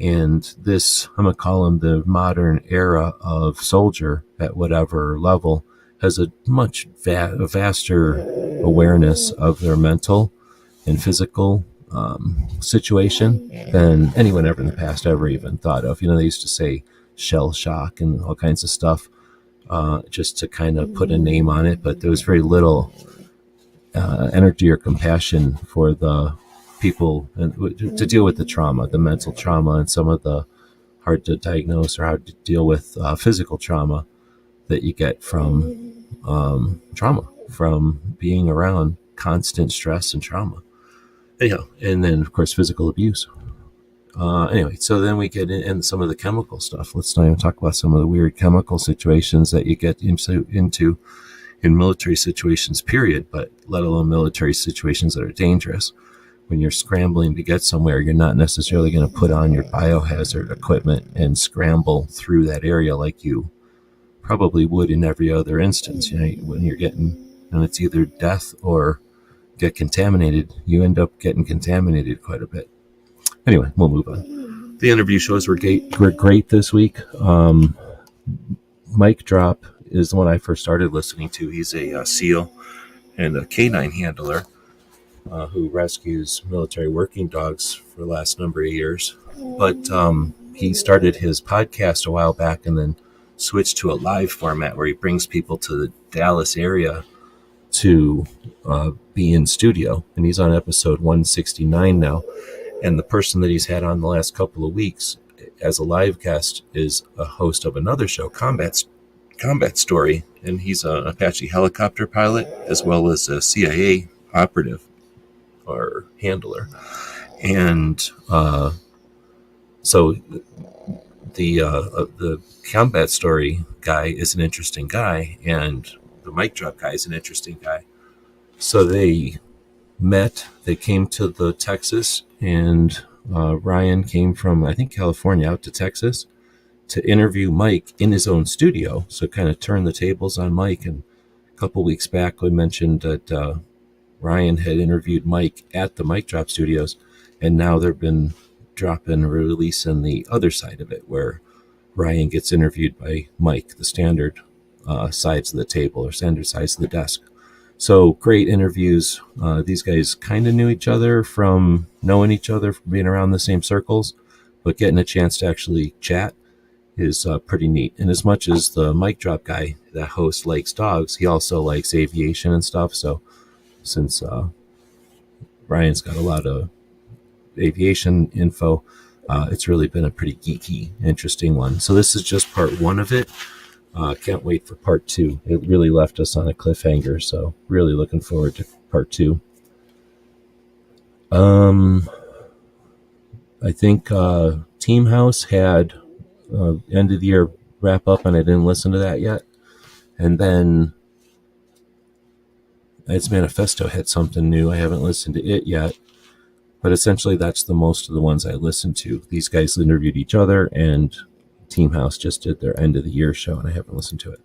And this, I'm going to call them the modern era of soldier at whatever level, has a much vaster awareness of their mental and physical situation than anyone ever in the past ever even thought of. They used to say shell shock and all kinds of stuff just to kind of put a name on it, but there was very little energy or compassion for the people to deal with the trauma, the mental trauma, and some of the hard to diagnose or hard to deal with physical trauma that you get from trauma, from being around constant stress and trauma. Anyhow, and then of course physical abuse. Anyway, so then we get in some of the chemical stuff. Let's not even talk about some of the weird chemical situations that you get into in military situations, period, but let alone military situations that are dangerous. When you're scrambling to get somewhere, you're not necessarily going to put on your biohazard equipment and scramble through that area like you probably would in every other instance. When you're getting, and it's either death or get contaminated, you end up getting contaminated quite a bit. Anyway, we'll move on. The interview shows were great this week. Mike Drop is the one I first started listening to. He's a SEAL and a canine handler who rescues military working dogs for the last number of years. But he started his podcast a while back and then switched to a live format where he brings people to the Dallas area to be in studio. And he's on episode 169 now. And the person that he's had on the last couple of weeks as a live guest is a host of another show, Combat Story. And he's an Apache helicopter pilot as well as a CIA operative or handler. And so the Combat Story guy is an interesting guy, and the Mic Drop guy is an interesting guy. So they met, they came to the Texas, and Ryan came from, I think, California out to Texas to interview Mike in his own studio. So kind of turned the tables on Mike. And a couple weeks back, we mentioned that Ryan had interviewed Mike at the Mic Drop studios, and now they've been dropping, releasing the other side of it, where Ryan gets interviewed by Mike, the standard sides of the table or standard sides of the desk. So great interviews. These guys kind of knew each other from knowing each other, from being around the same circles, but getting a chance to actually chat is pretty neat. And as much as the Mic Drop guy, that host, likes dogs, he also likes aviation and stuff. So since Ryan's got a lot of aviation info, it's really been a pretty geeky, interesting one. So this is just part one of it. Can't wait for part two. It really left us on a cliffhanger, so really looking forward to part two. I think Team House had end of the year wrap up, and I didn't listen to that yet. And then its Manifesto had something new. I haven't listened to it yet, but essentially that's the most of the ones I listened to. These guys interviewed each other, and Team House just did their end of the year show, and I haven't listened to it.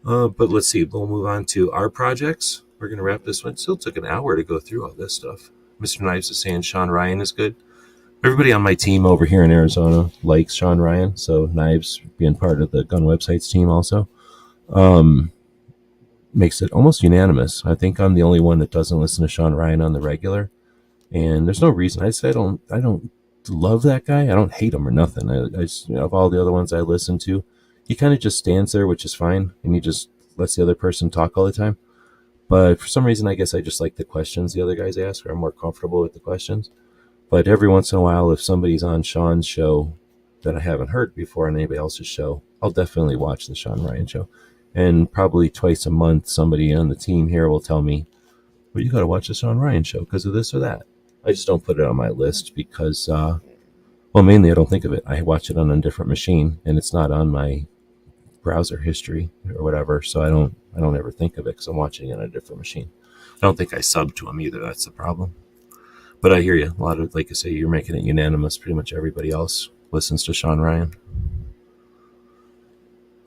But let's see. We'll move on to our projects. We're going to wrap this one. It still took an hour to go through all this stuff. Mr. Knives is saying Sean Ryan is good. Everybody on my team over here in Arizona likes Sean Ryan, so Knives being part of the Gun Websites team also makes it almost unanimous. I think I'm the only one that doesn't listen to Sean Ryan on the regular, and there's no reason. I say I don't love that guy. I don't hate him or nothing. I just, of all the other ones I listen to, he kind of just stands there, which is fine, and he just lets the other person talk all the time. But for some reason, I guess I just like the questions the other guys ask, or I'm more comfortable with the questions. But every once in a while, if somebody's on Sean's show that I haven't heard before on anybody else's show, I'll definitely watch the Sean Ryan show. And probably twice a month, somebody on the team here will tell me, well, you got to watch the Sean Ryan show because of this or that. I just don't put it on my list because, well, mainly I don't think of it. I watch it on a different machine, and it's not on my browser history or whatever, so I don't ever think of it because I'm watching it on a different machine. I don't think I sub to them either. That's the problem. But I hear you. A lot of, like I say, you're making it unanimous. Pretty much everybody else listens to Sean Ryan.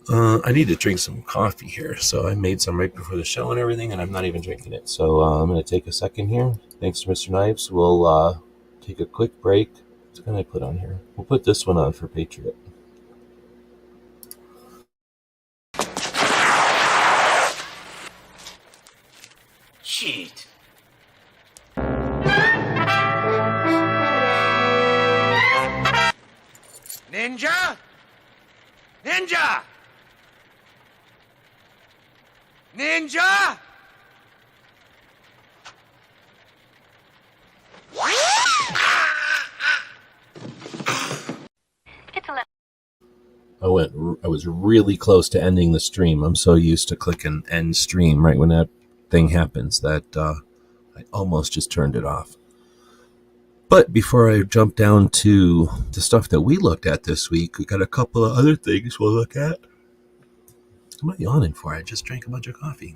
I need to drink some coffee here, so I made some right before the show and everything, and I'm not even drinking it. So I'm going to take a second here. Thanks to Mr. Knives. We'll take a quick break. What can I put on here? We'll put this one on for Patriot. Shit. Ninja? Ninja! Ninja! It's 11. I was really close to ending the stream. I'm so used to clicking end stream right when that thing happens that I almost just turned it off. But before I jump down to the stuff that we looked at this week, we got a couple of other things we'll look at. I'm not yawning for it. I just drank a bunch of coffee.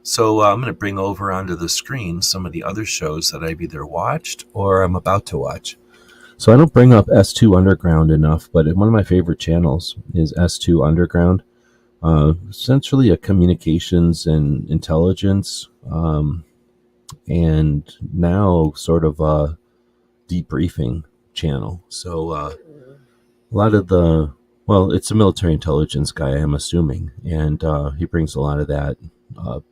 So I'm going to bring over onto the screen some of the other shows that I've either watched or I'm about to watch. So I don't bring up S2 Underground enough, but one of my favorite channels is S2 Underground. Essentially a communications and intelligence and now sort of a debriefing channel. So a lot of it's a military intelligence guy, I'm assuming, and he brings a lot of that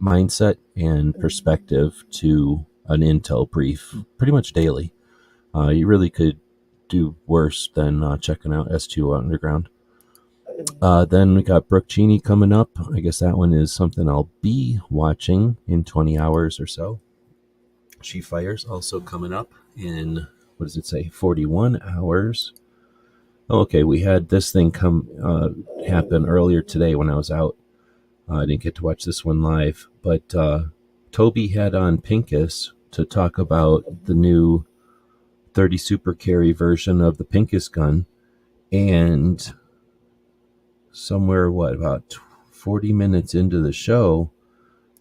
mindset and perspective to an intel brief pretty much daily. You really could do worse than checking out S2 Underground. Then we got Brooke Cheney coming up. I guess that one is something I'll be watching in 20 hours or so. She Fires also coming up in, what does it say, 41 hours. Oh, okay, we had this thing happen earlier today when I was out. I didn't get to watch this one live, but Toby had on Pincus to talk about the new 30 Super Carry version of the Pincus gun, and somewhere, about 40 minutes into the show,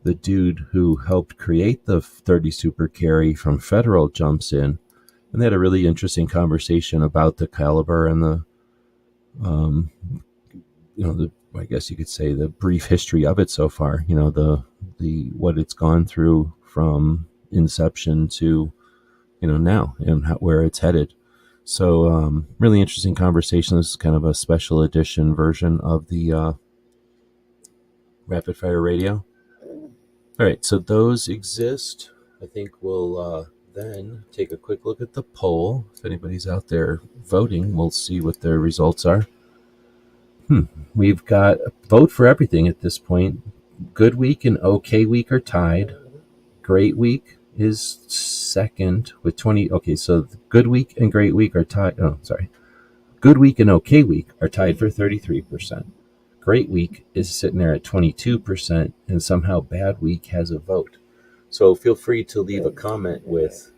the dude who helped create the 30 Super Carry from Federal jumps in, and they had a really interesting conversation about the caliber and the, I guess you could say the brief history of it so far. The what it's gone through from inception to, now, and where it's headed. So really interesting conversation. This is kind of a special edition version of the Rapid Fire Radio. All right, so those exist. I think we'll then take a quick look at the poll. If anybody's out there voting, we'll see what their results are. We've got a vote for everything at this point. Good week and okay week are tied. Great week is second with 20. Okay, so good week and great week are tied. Oh, sorry. Good week and okay week are tied for 33%. Great week is sitting there at 22%, and somehow bad week has a vote. So feel free to leave a comment with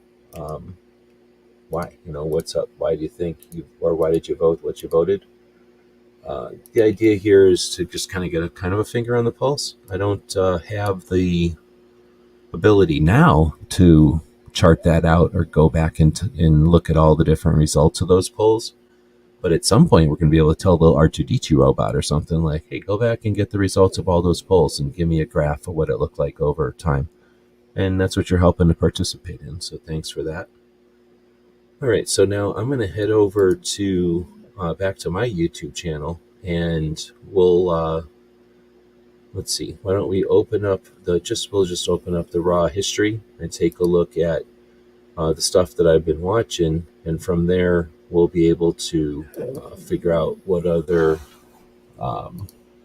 why, what's up, why do you think why did you vote what you voted. The idea here is to just kind of get a finger on the pulse. I don't have the ability now to chart that out or go back and look at all the different results of those polls. But at some point, we're going to be able to tell the R2D2 robot or something like, hey, go back and get the results of all those polls and give me a graph of what it looked like over time. And that's what you're helping to participate in. So thanks for that. All right, so now I'm going to head over to back to my YouTube channel, and we'll let's see. Why don't we open up we'll just open up the raw history and take a look at the stuff that I've been watching, and from there we'll be able to figure out what other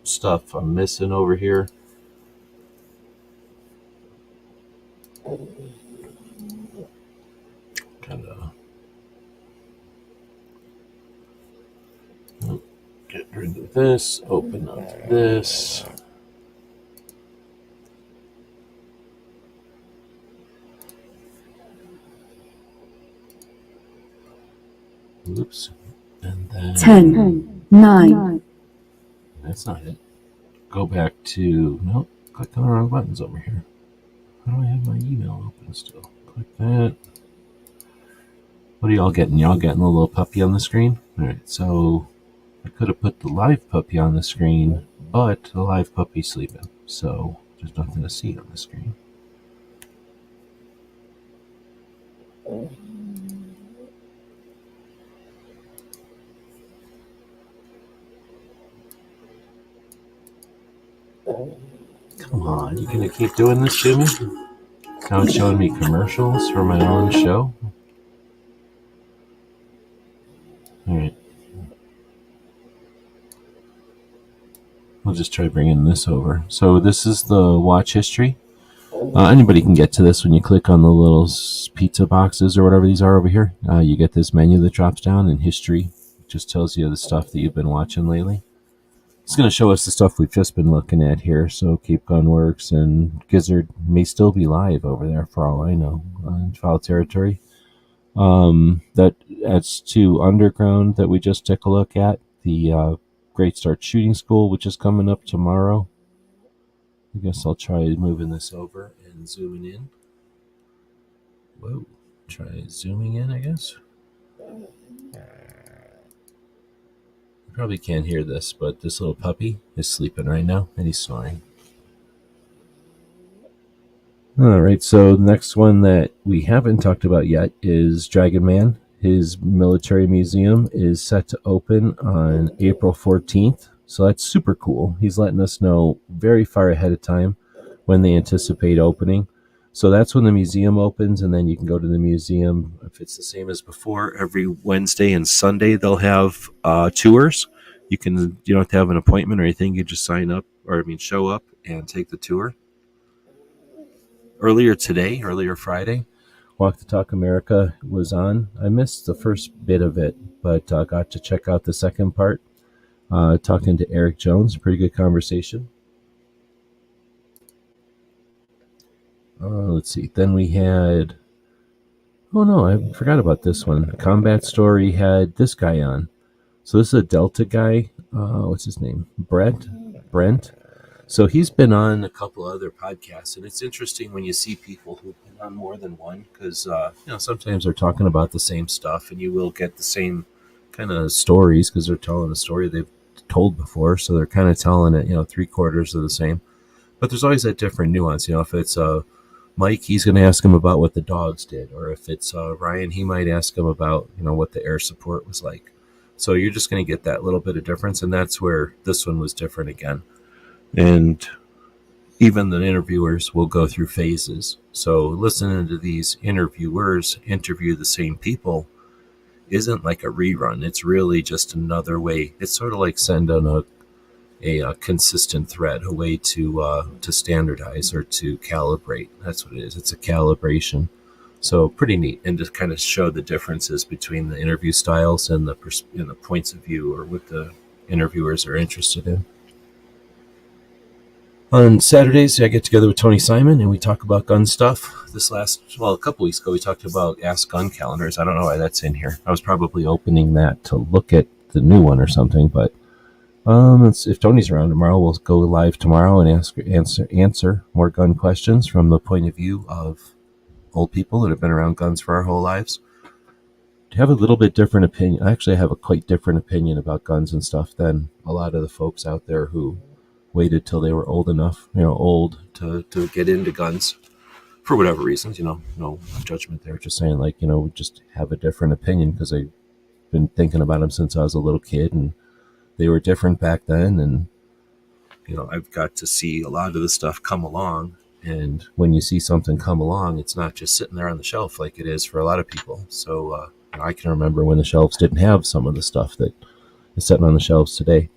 stuff I'm missing over here. Kind of get rid of this, open up this. Oops. And then 10, 9. That's not it. Go back to, nope, click on the wrong buttons over here. How do I have my email open still? Click that. What are y'all getting? Y'all getting the little puppy on the screen? All right, so I could have put the live puppy on the screen, but the live puppy's sleeping, so there's nothing to see on the screen. Come on, you gonna keep doing this to me? Now it's showing me commercials for my own show. All right. We'll just try bringing this over. So this is the watch history. Anybody can get to this when you click on the little pizza boxes or whatever these are over here. You get this menu that drops down, and history just tells you the stuff that you've been watching lately. It's going to show us the stuff we've just been looking at here. So Cape Gun Works and Gizzard may still be live over there for all I know in trial territory. That adds to Underground that we just took a look at. The Great Start Shooting School, which is coming up tomorrow. I guess I'll try moving this over and zooming in. Whoa. Try zooming in, I guess. You probably can't hear this, but this little puppy is sleeping right now, and he's snoring. All right, so the next one that we haven't talked about yet is Dragon Man. His military museum is set to open on April 14th, so that's super cool. He's letting us know very far ahead of time when they anticipate opening. So that's when the museum opens, and then you can go to the museum. If it's the same as before, every Wednesday and Sunday they'll have tours. You don't have to have an appointment or anything. You just sign up, show up and take the tour. Earlier Friday, Walk the Talk America was on. I missed the first bit of it, but got to check out the second part. Talking to Eric Jones, pretty good conversation. Let's see. Then we had, oh no, I forgot about this one. Combat Story had this guy on. So this is a Delta guy. What's his name? Brent. So he's been on a couple other podcasts, and it's interesting when you see people who've been on more than one, because sometimes they're talking about the same stuff, and you will get the same kind of stories because they're telling a story they've told before, so they're kind of telling it, 3/4 of the same. But there's always that different nuance. If it's Mike, he's going to ask him about what the dogs did, or if it's Ryan, he might ask him about what the air support was like. So you're just going to get that little bit of difference, and that's where this one was different again. And even the interviewers will go through phases. So listening to these interviewers interview the same people isn't like a rerun. It's really just another way. It's sort of like sending a consistent thread, a way to standardize or to calibrate. That's what it is. It's a calibration. So pretty neat, and just kind of show the differences between the interview styles and the points of view, or what the interviewers are interested in. On Saturdays, I get together with Tony Simon and we talk about gun stuff. A couple weeks ago, we talked about Ask Gun calendars. I don't know why that's in here. I was probably opening that to look at the new one or something, but if Tony's around tomorrow, we'll go live tomorrow and answer more gun questions from the point of view of old people that have been around guns for our whole lives. To have a little bit different opinion. I actually have a quite different opinion about guns and stuff than a lot of the folks out there who waited till they were old enough, old to get into guns for whatever reasons, no judgment there. Just saying, we just have a different opinion because I've been thinking about them since I was a little kid, and they were different back then. And, I've got to see a lot of the stuff come along. And when you see something come along, it's not just sitting there on the shelf like it is for a lot of people. So I can remember when the shelves didn't have some of the stuff that is sitting on the shelves today.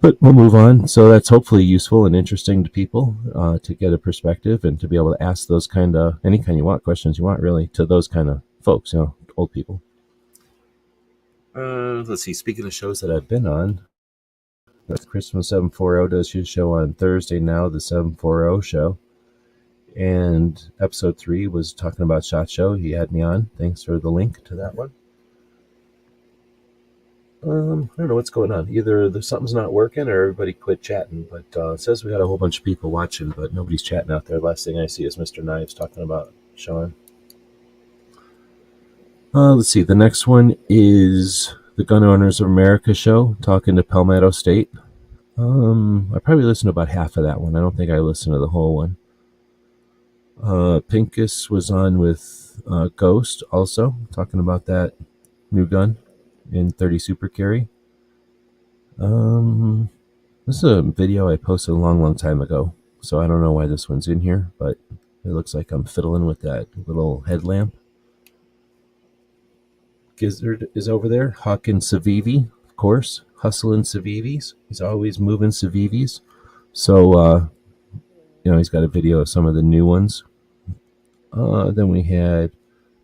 But we'll move on. So that's hopefully useful and interesting to people to get a perspective and to be able to ask those any kind you want, questions you want, really, to those kind of folks, old people. Let's see. Speaking of shows that I've been on, that's Christmas 740 does his show on Thursday now, the 740 show. And episode 3 was talking about SHOT Show. He had me on. Thanks for the link to that one. I don't know what's going on. Either something's not working or everybody quit chatting. But it says we got a whole bunch of people watching, but nobody's chatting out there. Last thing I see is Mr. Knives talking about Sean. Let's see. The next one is the Gun Owners of America show, talking to Palmetto State. I probably listened to about half of that one. I don't think I listened to the whole one. Pincus was on with Ghost also, talking about that new gun in 30 Super Carry. This is a video I posted a long time ago, so I don't know why this one's in here, but it looks like I'm fiddling with that little headlamp. Gizzard is over there, hawking Civivi, of course, hustling Civivis. He's always moving Civivis. So, he's got a video of some of the new ones. Then we had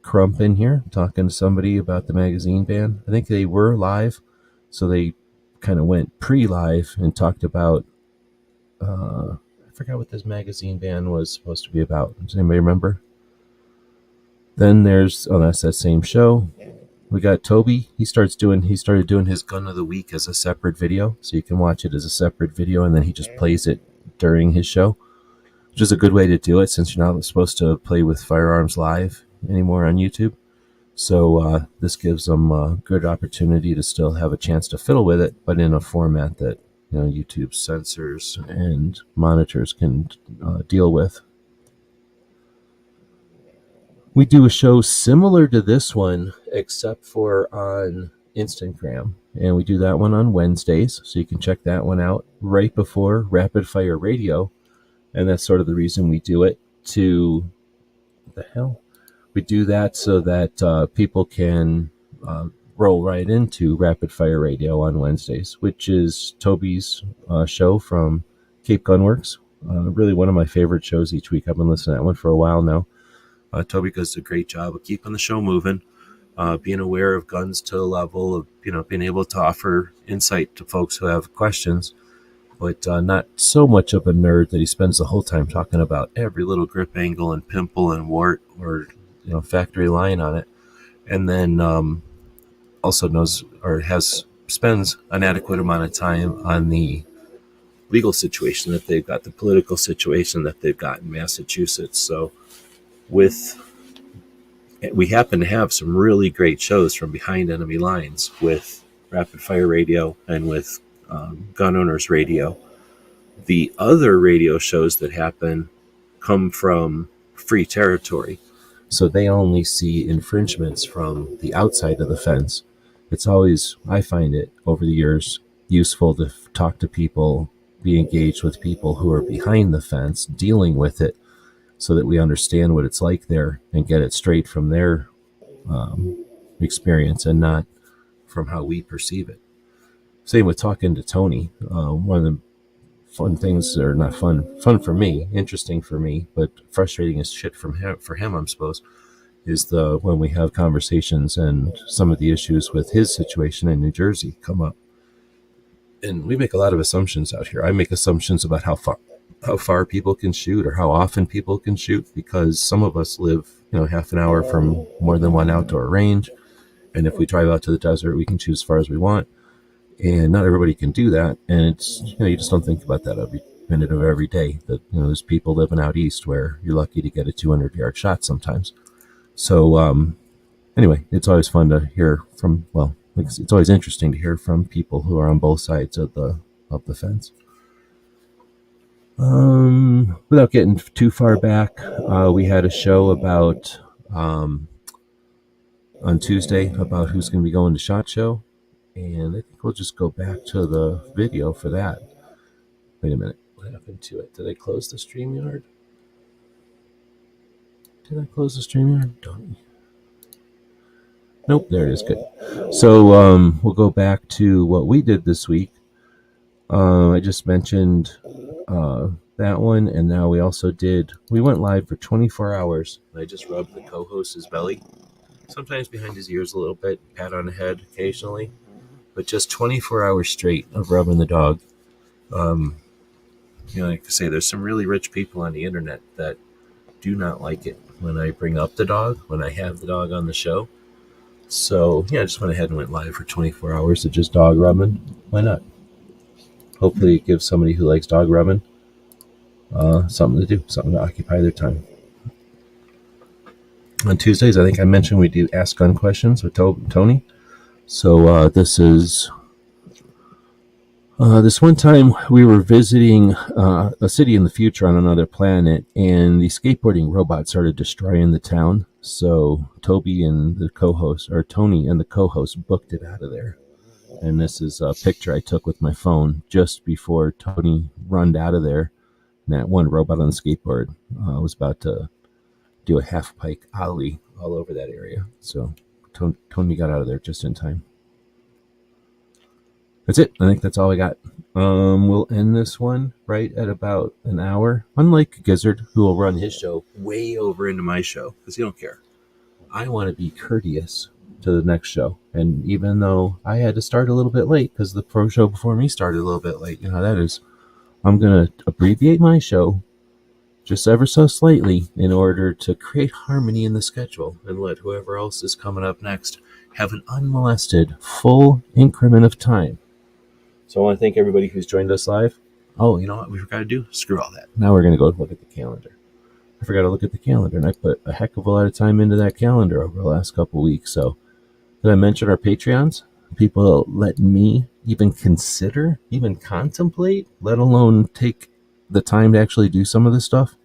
Crump in here talking to somebody about the magazine ban. I think they were live, so they kind of went pre-live and talked about, I forgot what this magazine ban was supposed to be about. Does anybody remember? Then that's that same show. We got Toby. He started doing his gun of the week as a separate video, so you can watch it as a separate video, and then he just plays it during his show, which is a good way to do it since you're not supposed to play with firearms live anymore on YouTube. So this gives them a good opportunity to still have a chance to fiddle with it, but in a format that YouTube censors and monitors can deal with. We do a show similar to this one, except for on Instagram. And we do that one on Wednesdays. So you can check that one out right before Rapid Fire Radio. And that's sort of the reason we do it to... What the hell? We do that so that people can roll right into Rapid Fire Radio on Wednesdays, which is Toby's show from Cape Gunworks. Really one of my favorite shows each week. I've been listening to that one for a while now. Toby does a great job of keeping the show moving, being aware of guns to the level of, being able to offer insight to folks who have questions, but not so much of a nerd that he spends the whole time talking about every little grip angle and pimple and wart or, factory line on it. And then also knows or spends an adequate amount of time on the legal situation that they've got, the political situation that they've got in Massachusetts. So we happen to have some really great shows from behind enemy lines with Rapid Fire Radio and with Gun Owners Radio. The other radio shows that happen come from free territory, so they only see infringements from the outside of the fence. It's always, I find it over the years, useful to talk to people, be engaged with people who are behind the fence, dealing with it, so that we understand what it's like there and get it straight from their experience and not from how we perceive it. Same with talking to Tony. One of the fun things, or not fun for me, interesting for me, but frustrating as shit for him, I'm supposed, is when we have conversations and some of the issues with his situation in New Jersey come up. And we make a lot of assumptions out here. I make assumptions about how far people can shoot or how often people can shoot, because some of us live, half an hour from more than one outdoor range. And if we drive out to the desert, we can shoot as far as we want. And not everybody can do that. And it's, you just don't think about that every minute of every day, that, there's people living out east where you're lucky to get a 200-yard shot sometimes. So, anyway, it's always fun to hear from, it's always interesting to hear from people who are on both sides of the fence. Without getting too far back, we had a show about on Tuesday about who's going to be going to SHOT Show, and I think we'll just go back to the video for that. Wait a minute, what happened to it? Did I close the StreamYard? Nope, there it is. Good. So we'll go back to what we did this week. I just mentioned that one, and now we went live for 24 hours. I just rubbed the co-host's belly, sometimes behind his ears a little bit, pat on the head occasionally, but just 24 hours straight of rubbing the dog. Like I say, there's some really rich people on the internet that do not like it when I bring up the dog, when I have the dog on the show. So I just went ahead and went live for 24 hours of just dog rubbing. Why not? Hopefully it gives somebody who likes dog rubbing something to do, something to occupy their time. On Tuesdays, I think I mentioned we do Ask Gun Questions with Tony. So this is... this one time we were visiting a city in the future on another planet, and the skateboarding robot started destroying the town. So Tony and the co-host booked it out of there. And this is a picture I took with my phone just before Tony runned out of there. And that one robot on the skateboard was about to do a half pike ollie all over that area. So Tony got out of there just in time. That's it. I think that's all I got. We'll end this one right at about an hour. Unlike Gizzard, who will run his show way over into my show, because he don't care. I want to be courteous to the next show. And even though I had to start a little bit late, because the pro show before me started a little bit late, you know how that is, I'm going to abbreviate my show just ever so slightly in order to create harmony in the schedule and let whoever else is coming up next have an unmolested full increment of time. So I want to thank everybody who's joined us live. Oh, you know what we forgot to do? Screw all that. Now we're going to go look at the calendar. I forgot to look at the calendar, and I put a heck of a lot of time into that calendar over the last couple of weeks. So did I mention our Patreons? People let me even consider, even contemplate, let alone take the time to actually do some of this stuff.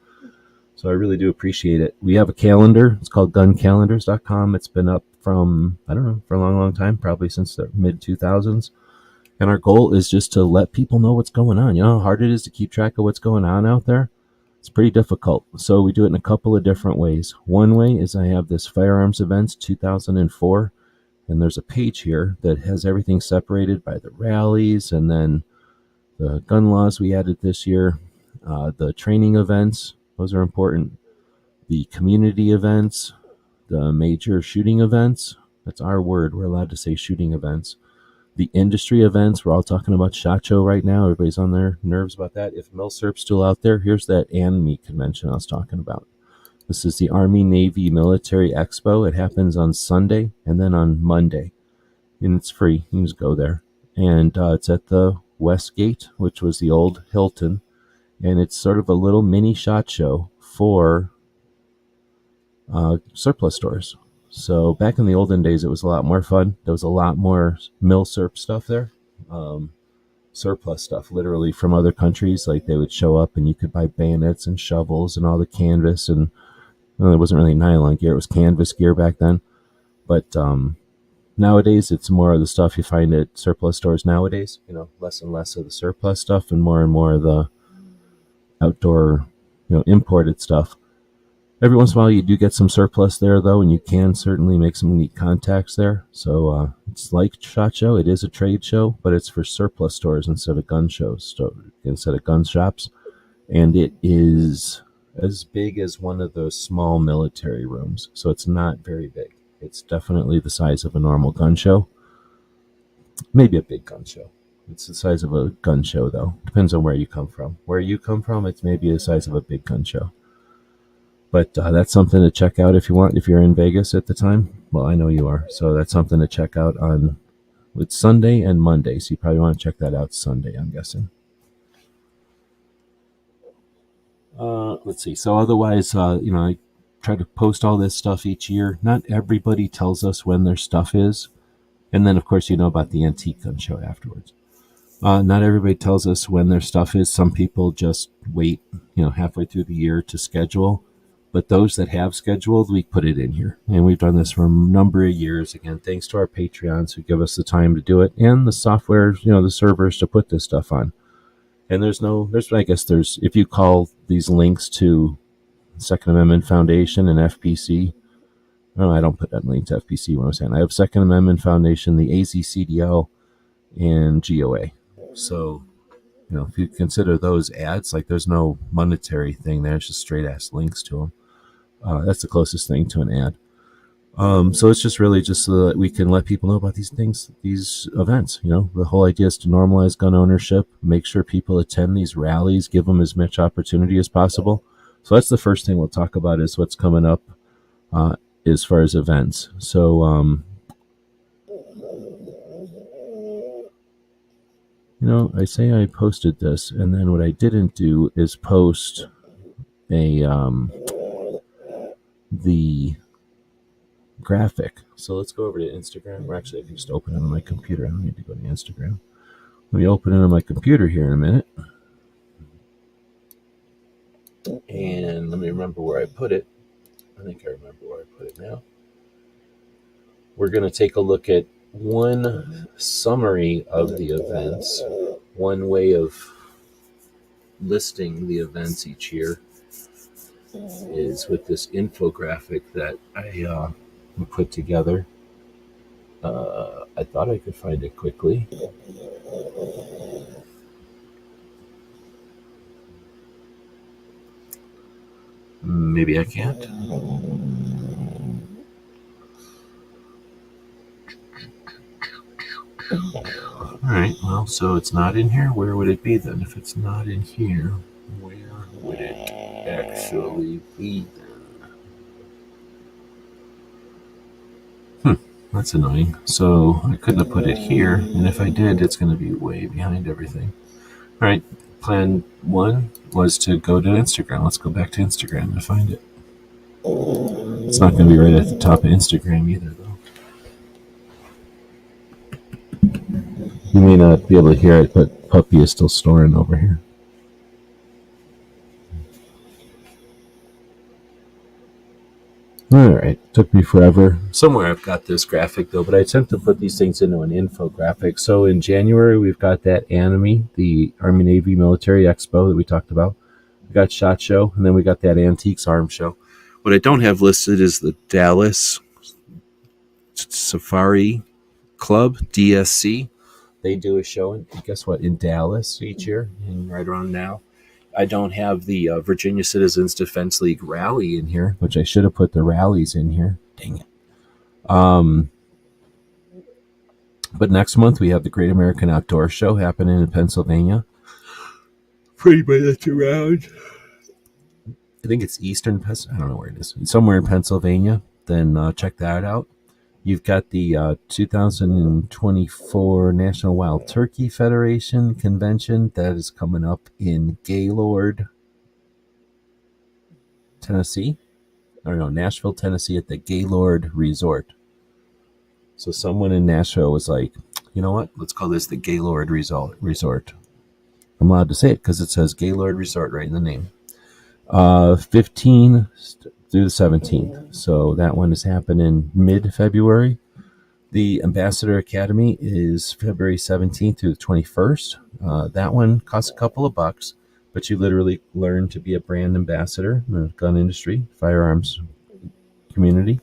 So So I really do appreciate it. We have a calendar. It's called guncalendars.com. It's been up from, I don't know, for a long, long time, probably since the mid-2000s. And our goal is just to let people know what's going on. You know how hard it is to keep track of what's going on out there? It's pretty difficult. So we do it in a couple of different ways. One way is I have this Firearms Events 2004, and there's a page here that has everything separated by the rallies and then the gun laws we added this year, the training events. Those are important. The community events, the major shooting events. That's our word. We're allowed to say shooting events. The industry events. We're all talking about SHOT Show right now. Everybody's on their nerves about that. If MilSerp's still out there, here's that ANMI convention I was talking about. This is the Army Navy Military Expo. It happens on Sunday and then on Monday. And it's free. You can just go there. And it's at the West Gate, which was the old Hilton. And it's sort of a little mini SHOT Show for surplus stores. So back in the olden days, it was a lot more fun. There was a lot more MilSerp stuff there. Surplus stuff, literally from other countries. Like they would show up and you could buy bayonets and shovels and all the canvas. And well, it wasn't really nylon gear. It was canvas gear back then. But nowadays, it's more of the stuff you find at surplus stores nowadays. You know, less and less of the surplus stuff and more of the outdoor, imported stuff. Every once in a while, you do get some surplus there, though, and you can certainly make some neat contacts there. So it's like SHOT Show. It is a trade show, but it's for surplus stores instead of gun shows, instead of gun shops. And it is as big as one of those small military rooms. So it's not very big. It's definitely the size of a normal gun show. Maybe a big gun show. It's the size of a gun show, though. Depends on where you come from. Where you come from, it's maybe the size of a big gun show. But that's something to check out if you want, if you're in Vegas at the time. Well, I know you are. So that's something to check out on, it's Sunday and Monday. So you probably want to check that out Sunday, I'm guessing. Let's see. So otherwise, I try to post all this stuff each year. Not everybody tells us when their stuff is. And then, of course, you know about the antique gun show afterwards. Not everybody tells us when their stuff is. Some people just wait, halfway through the year to schedule. But those that have scheduled, we put it in here. And we've done this for a number of years. Again, thanks to our Patreons who give us the time to do it. And the software, the servers to put this stuff on. And if you call these links to Second Amendment Foundation and FPC, no, I don't put that link to FPC when I'm saying I have Second Amendment Foundation, the AZCDL, and GOA. So, if you consider those ads, like there's no monetary thing there, it's just straight ass links to them. That's the closest thing to an ad. So it's just really just so that we can let people know about these things, these events. The whole idea is to normalize gun ownership, make sure people attend these rallies, give them as much opportunity as possible. So that's the first thing we'll talk about is what's coming up as far as events. So, I say I posted this, and then what I didn't do is post the graphic. So let's go over to Instagram. Or actually, I can just open it on my computer. I don't need to go to Instagram. Let me open it on my computer here in a minute. And let me remember where I put it. I think I remember where I put it now. We're going to take a look at one summary of the events, one way of listing the events each year is with this infographic that I put together. I thought I could find it quickly. Maybe I can't. All right, well, so it's not in here. Where would it be then? If it's not in here, where would it actually be then? That's annoying. So I couldn't have put it here, and if I did, it's going to be way behind everything. All right, plan one was to go to Instagram. Let's go back to Instagram and find it. It's not going to be right at the top of Instagram either, though. You may not be able to hear it, but Puppy is still snoring over here. All right, took me forever. Somewhere I've got this graphic though, but I attempt to put these things into an infographic. So in January we've got that ANIME, the Army Navy Military Expo that we talked about. We got SHOT Show, and then we got that Antiques Arms Show. What I don't have listed is the Dallas Safari Club, DSC. They do a show, and guess what, in Dallas each year, and right around now. I don't have the Virginia Citizens Defense League rally in here, which I should have put the rallies in here. Dang it. But next month we have the Great American Outdoor Show happening in Pennsylvania. For anybody that's around. I think it's Eastern Pennsylvania. I don't know where it is. It's somewhere in Pennsylvania. Then check that out. You've got the 2024 National Wild Turkey Federation Convention that is coming up in Gaylord, Tennessee. Or no, Nashville, Tennessee at the Gaylord Resort. So someone in Nashville was like, you know what? Let's call this the Gaylord Resort. I'm allowed to say it because it says Gaylord Resort right in the name. 15 through the 17th. So that one is happening mid-February. The Ambassador Academy is February 17th through the 21st. That one costs a couple of bucks, but you literally learn to be a brand ambassador in the gun industry, firearms community.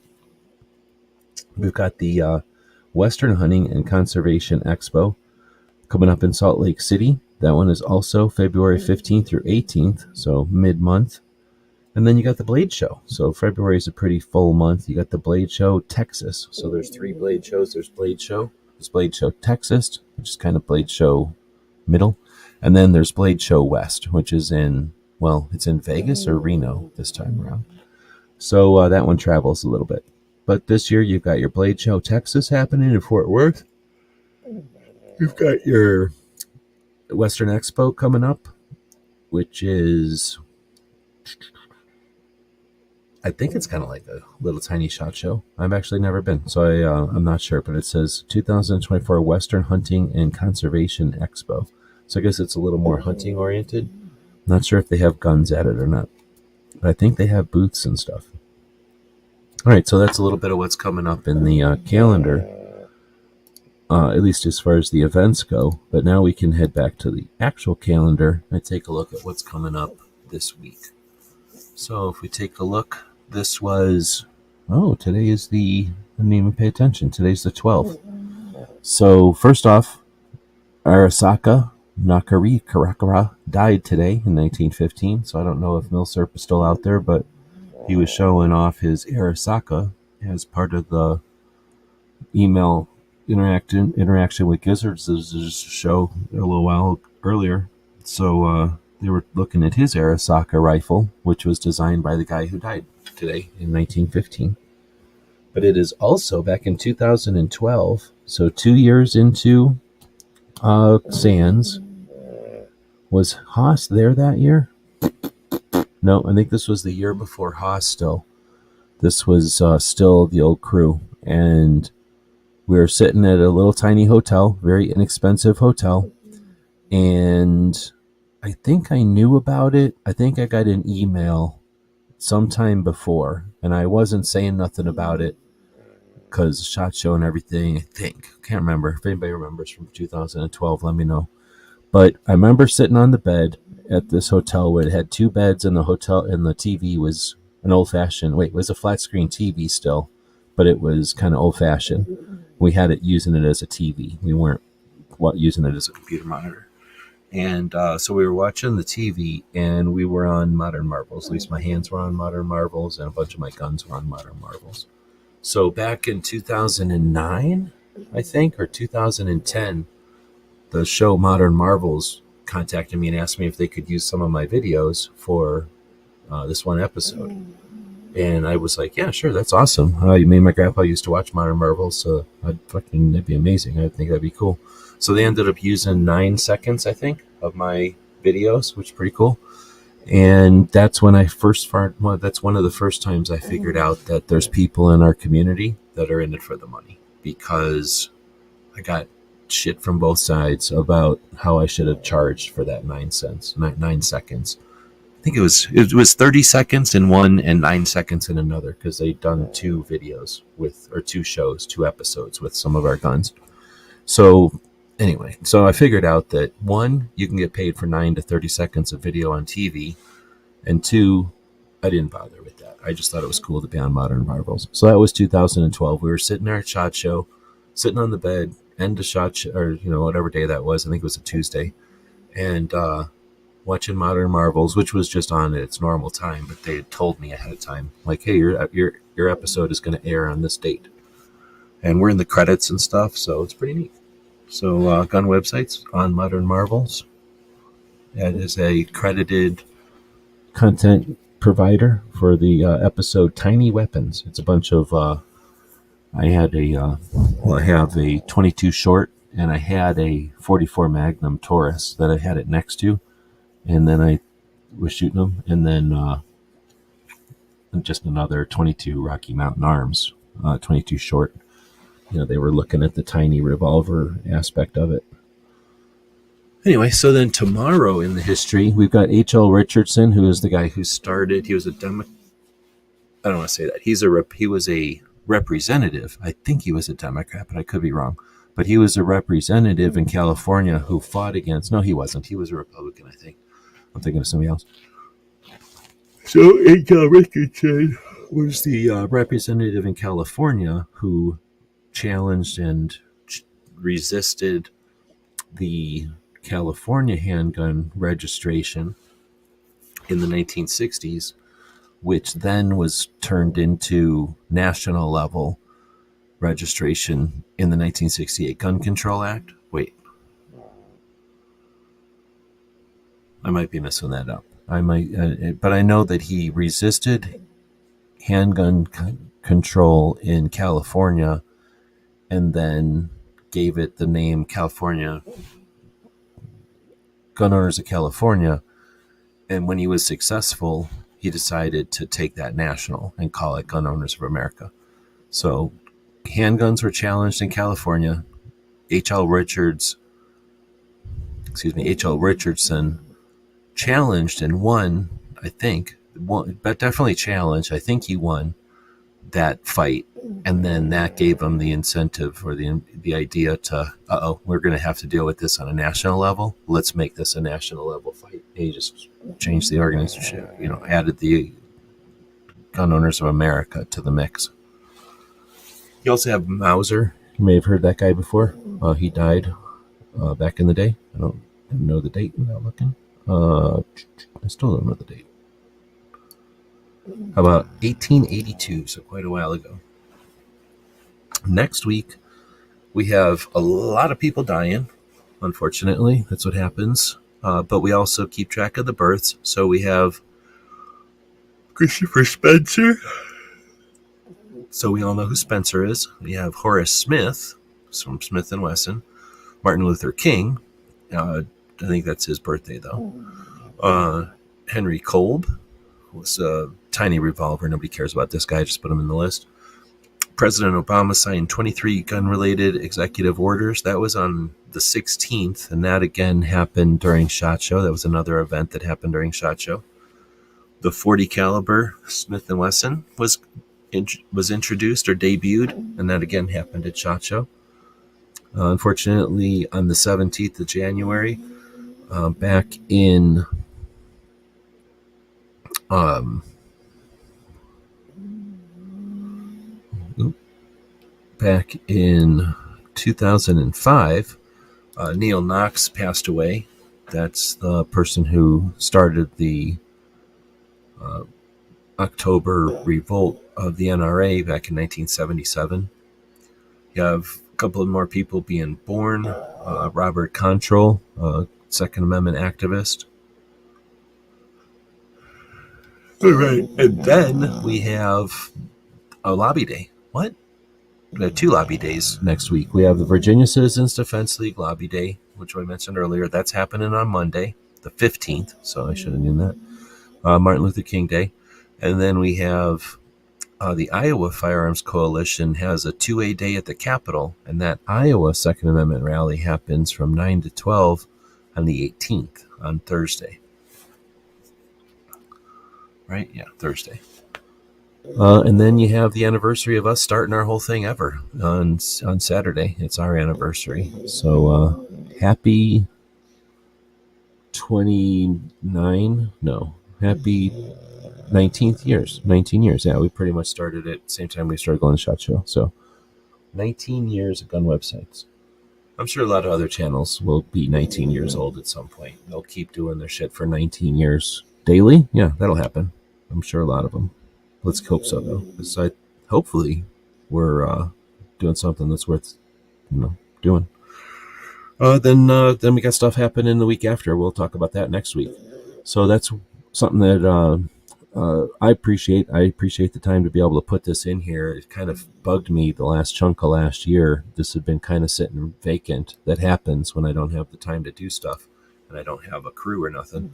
We've got the Western Hunting and Conservation Expo coming up in Salt Lake City. That one is also February 15th through 18th, so mid-month. And then you got the Blade Show. So February is a pretty full month. You got the Blade Show Texas. So there's 3 Blade Shows. There's Blade Show. There's Blade Show Texas, which is kind of Blade Show middle. And then there's Blade Show West, which is in, well, it's in Vegas or Reno this time around. So that one travels a little bit. But this year you've got your Blade Show Texas happening in Fort Worth. You've got your Western Expo coming up, which is, I think it's kind of like a little tiny SHOT Show. I've actually never been, so I'm not sure, but it says 2024 Western Hunting and Conservation Expo. So I guess it's a little more hunting oriented. Not sure if they have guns at it or not, but I think they have booths and stuff. All right, so that's a little bit of what's coming up in the calendar, at least as far as the events go. But now we can head back to the actual calendar and take a look at what's coming up this week. So if we take a look, this was, today is I didn't even pay attention. Today's the 12th. So first off, Arasaka Karakara died today in 1915. So I don't know if Milsurp is still out there, but he was showing off his Arasaka as part of the email interaction with Gizzards show a little while earlier. So they were looking at his Arasaka rifle, which was designed by the guy who died today in 1915. But it is also back in 2012, so 2 years into Sands. Was Haas there that year? No, I think this was the year before Haas still. This was still the old crew. And we were sitting at a little tiny hotel, very inexpensive hotel. And I think I knew about it. I think I got an email sometime before. And I wasn't saying nothing about it because SHOT Show and everything, I think. Can't remember. If anybody remembers from 2012, let me know. But I remember sitting on the bed at this hotel where it had 2 beds in the hotel, and the TV was an old-fashioned, it was a flat-screen TV still, but it was kind of old-fashioned. We had it using it as a TV. We weren't using it as a computer monitor. And so we were watching the TV, and we were on Modern Marvels. At least my hands were on Modern Marvels, and a bunch of my guns were on Modern Marvels. So back in 2009, I think, or 2010, the show Modern Marvels contacted me and asked me if they could use some of my videos for this one episode. And I was like, yeah, sure, that's awesome. Me and my grandpa used to watch Modern Marvels, so that'd be amazing. I think that'd be cool. So they ended up using 9 seconds, I think, of my videos, which is pretty cool. And that's when that's one of the first times I figured out that there's people in our community that are in it for the money, because I got shit from both sides about how I should have charged for that 9 seconds. think it was 30 seconds in one and 9 seconds in another, because they'd done 2 videos or 2 shows, 2 episodes with some of our guns. So anyway, so I figured out that 1, you can get paid for 9 to 30 seconds of video on TV, and 2, I didn't bother with that. I just thought it was cool to be on Modern Marvels. So that was 2012. We were sitting there at SHOT Show, sitting on the bed, end of SHOT Show, or whatever day that was. I think it was a Tuesday, and watching Modern Marvels, which was just on at its normal time, but they had told me ahead of time, like, hey, your episode is going to air on this date, and we're in the credits and stuff, so it's pretty neat. So gun websites on Modern Marvels. That is a credited content provider for the episode Tiny Weapons. It's a bunch of I have a 22 short, and I had a 44 Magnum Taurus that I had it next to, and then I was shooting them, and then just another 22 Rocky Mountain Arms 22 short. They were looking at the tiny revolver aspect of it. Anyway, so then tomorrow in the history, we've got H.L. Richardson, who is the guy who started. He was a I don't want to say that. He was a representative. I think he was a Democrat, but I could be wrong. But he was a representative in California who fought against. No, he wasn't. He was a Republican, I think. I'm thinking of somebody else. So H.L. Richardson was the representative in California who challenged and resisted the California handgun registration in the 1960s, which then was turned into national level registration in the 1968 Gun Control Act. Wait, I might be messing that up. But I know that he resisted handgun control in California and then gave it the name California Gun Owners of California. And when he was successful, he decided to take that national and call it Gun Owners of America. So handguns were challenged in California. H.L. Richardson challenged and won, I think, but definitely challenged. I think he won that fight, and then that gave him the incentive or the idea to, we're going to have to deal with this on a national level. Let's make this a national level fight. And he just changed the organization, added the Gun Owners of America to the mix. You also have Mauser. You may have heard that guy before. He died back in the day. I don't know the date without looking. I still don't know the date. About 1882, so quite a while ago. Next week, we have a lot of people dying. Unfortunately, that's what happens. But we also keep track of the births. So we have Christopher Spencer. So we all know who Spencer is. We have Horace Smith from Smith & Wesson. Martin Luther King. I think that's his birthday, though. Henry Kolb was a tiny revolver. Nobody cares about this guy. Just put him in the list. President Obama signed 23 gun-related executive orders. That was on the 16th, and that again happened during SHOT Show. That was another event that happened during SHOT Show. The 40 caliber Smith & Wesson was introduced or debuted, and that again happened at SHOT Show. Unfortunately, on the 17th of January, back in 2005, Neil Knox passed away. That's the person who started the October revolt of the NRA back in 1977. You have a couple of more people being born. Robert Control, Second Amendment activist. All right. And then we have a lobby day. What? We have 2 lobby days next week. We have the Virginia Citizens Defense League lobby day, which I mentioned earlier. That's happening on Monday, the 15th. So I should have known that. Martin Luther King Day. And then we have the Iowa Firearms Coalition has a 2A day at the Capitol. And that Iowa Second Amendment rally happens from 9 to 12 on the 18th, on Thursday. right? Yeah, Thursday. And then you have the anniversary of us starting our whole thing ever on Saturday. It's our anniversary. So happy 19th years. 19 years. Yeah, we pretty much started at the same time we started going to SHOT Show. So 19 years of gun websites. I'm sure a lot of other channels will be 19 years old at some point. They'll keep doing their shit for 19 years daily. Yeah, that'll happen. I'm sure a lot of them. Let's hope so, though. Because hopefully we're doing something that's worth, doing. Then we got stuff happening the week after. We'll talk about that next week. So that's something that I appreciate. I appreciate the time to be able to put this in here. It kind of bugged me the last chunk of last year. This had been kind of sitting vacant. That happens when I don't have the time to do stuff and I don't have a crew or nothing,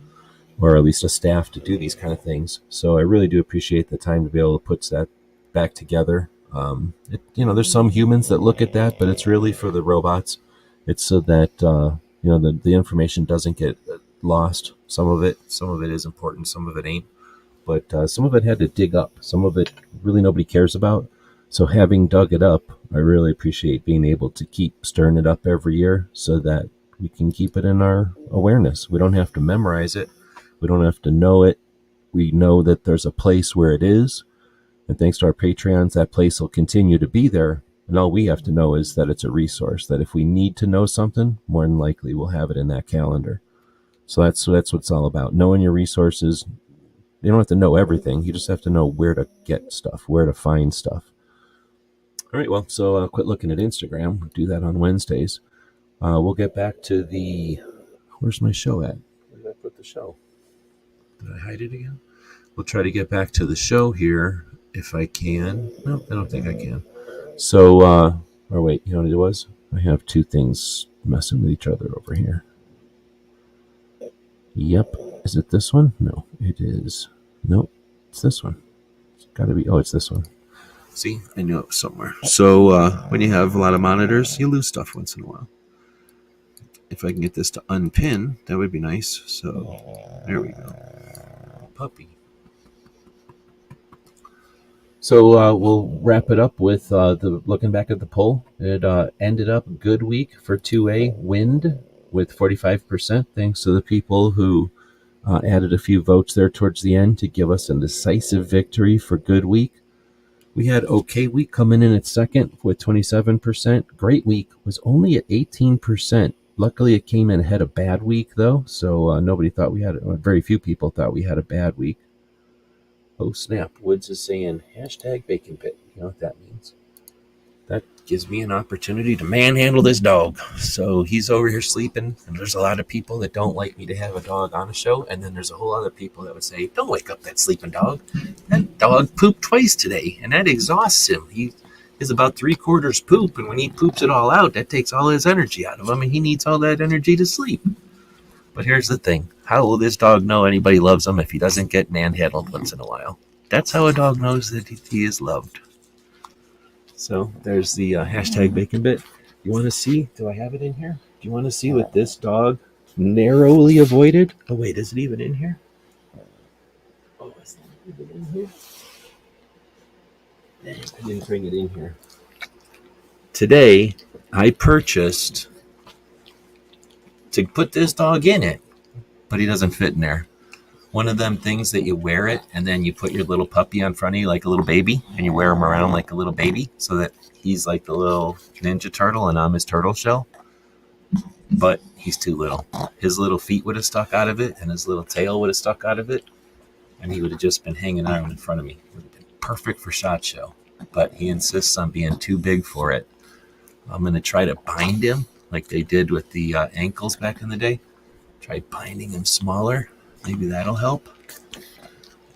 or at least a staff to do these kind of things. So I really do appreciate the time to be able to put that back together. There's some humans that look at that, but it's really for the robots. It's so that the information doesn't get lost. Some of it is important, some of it ain't. But some of it had to dig up. Some of it really nobody cares about. So having dug it up, I really appreciate being able to keep stirring it up every year so that we can keep it in our awareness. We don't have to memorize it. We don't have to know it. We know that there's a place where it is. And thanks to our Patreons, that place will continue to be there. And all we have to know is that it's a resource, that if we need to know something, more than likely we'll have it in that calendar. So that's what it's all about. Knowing your resources. You don't have to know everything. You just have to know where to get stuff, where to find stuff. All right, well, so quit looking at Instagram. We'll do that on Wednesdays. We'll get back to where's my show at? Where did I put the show? Did I hide it again? We'll try to get back to the show here if I can. No, I don't think I can. So, or wait, you know what it was? I have two things messing with each other over here. Yep. Is it this one? No, it is. Nope. It's this one. It's got to be. Oh, it's this one. See, I knew it was somewhere. So when you have a lot of monitors, you lose stuff once in a while. If I can get this to unpin, that would be nice. So there we go. Puppy. So we'll wrap it up with looking back at the poll. It ended up a good week for 2A wind with 45%, thanks to the people who added a few votes there towards the end to give us a decisive victory for good week. We had okay week coming in at second with 27%. Great week was only at 18%. Luckily, it came in ahead of bad week, though, so nobody thought we had it. Very few people thought we had a bad week. Oh, snap. Woods is saying, #bacon pit. You know what that means? That gives me an opportunity to manhandle this dog. So he's over here sleeping, and there's a lot of people that don't like me to have a dog on a show, and then there's a whole other people that would say, don't wake up that sleeping dog. That dog pooped twice today, and that exhausts him. He is about 3/4 poop, and when he poops it all out, that takes all his energy out of him, and he needs all that energy to sleep. But here's the thing. How will this dog know anybody loves him if he doesn't get manhandled once in a while? That's how a dog knows that he is loved. So there's the #bacon bit. You want to see? Do I have it in here? Do you want to see what this dog narrowly avoided? Oh, wait, is it even in here? Oh, is it even in here? Dang, I didn't bring it in here. Today, I purchased to put this dog in it, but he doesn't fit in there. One of them things that you wear it, and then you put your little puppy on front of you like a little baby, and you wear him around like a little baby, so that he's like the little Ninja Turtle, and I'm his turtle shell. But he's too little. His little feet would have stuck out of it, and his little tail would have stuck out of it, and he would have just been hanging out in front of me. It would have been perfect for SHOT Show, but he insists on being too big for it. I'm going to try to bind him like they did with the ankles back in the day. Try binding him smaller. Maybe that'll help.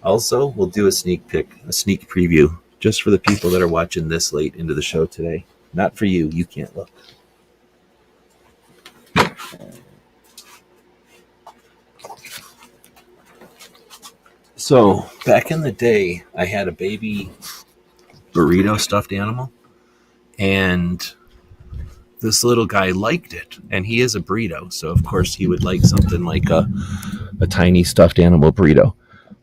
Also, we'll do a sneak preview, just for the people that are watching this late into the show today. Not for you. You can't look. So, back in the day, I had a baby burrito stuffed animal, and this little guy liked it, and he is a burrito, so of course he would like something like a tiny stuffed animal burrito.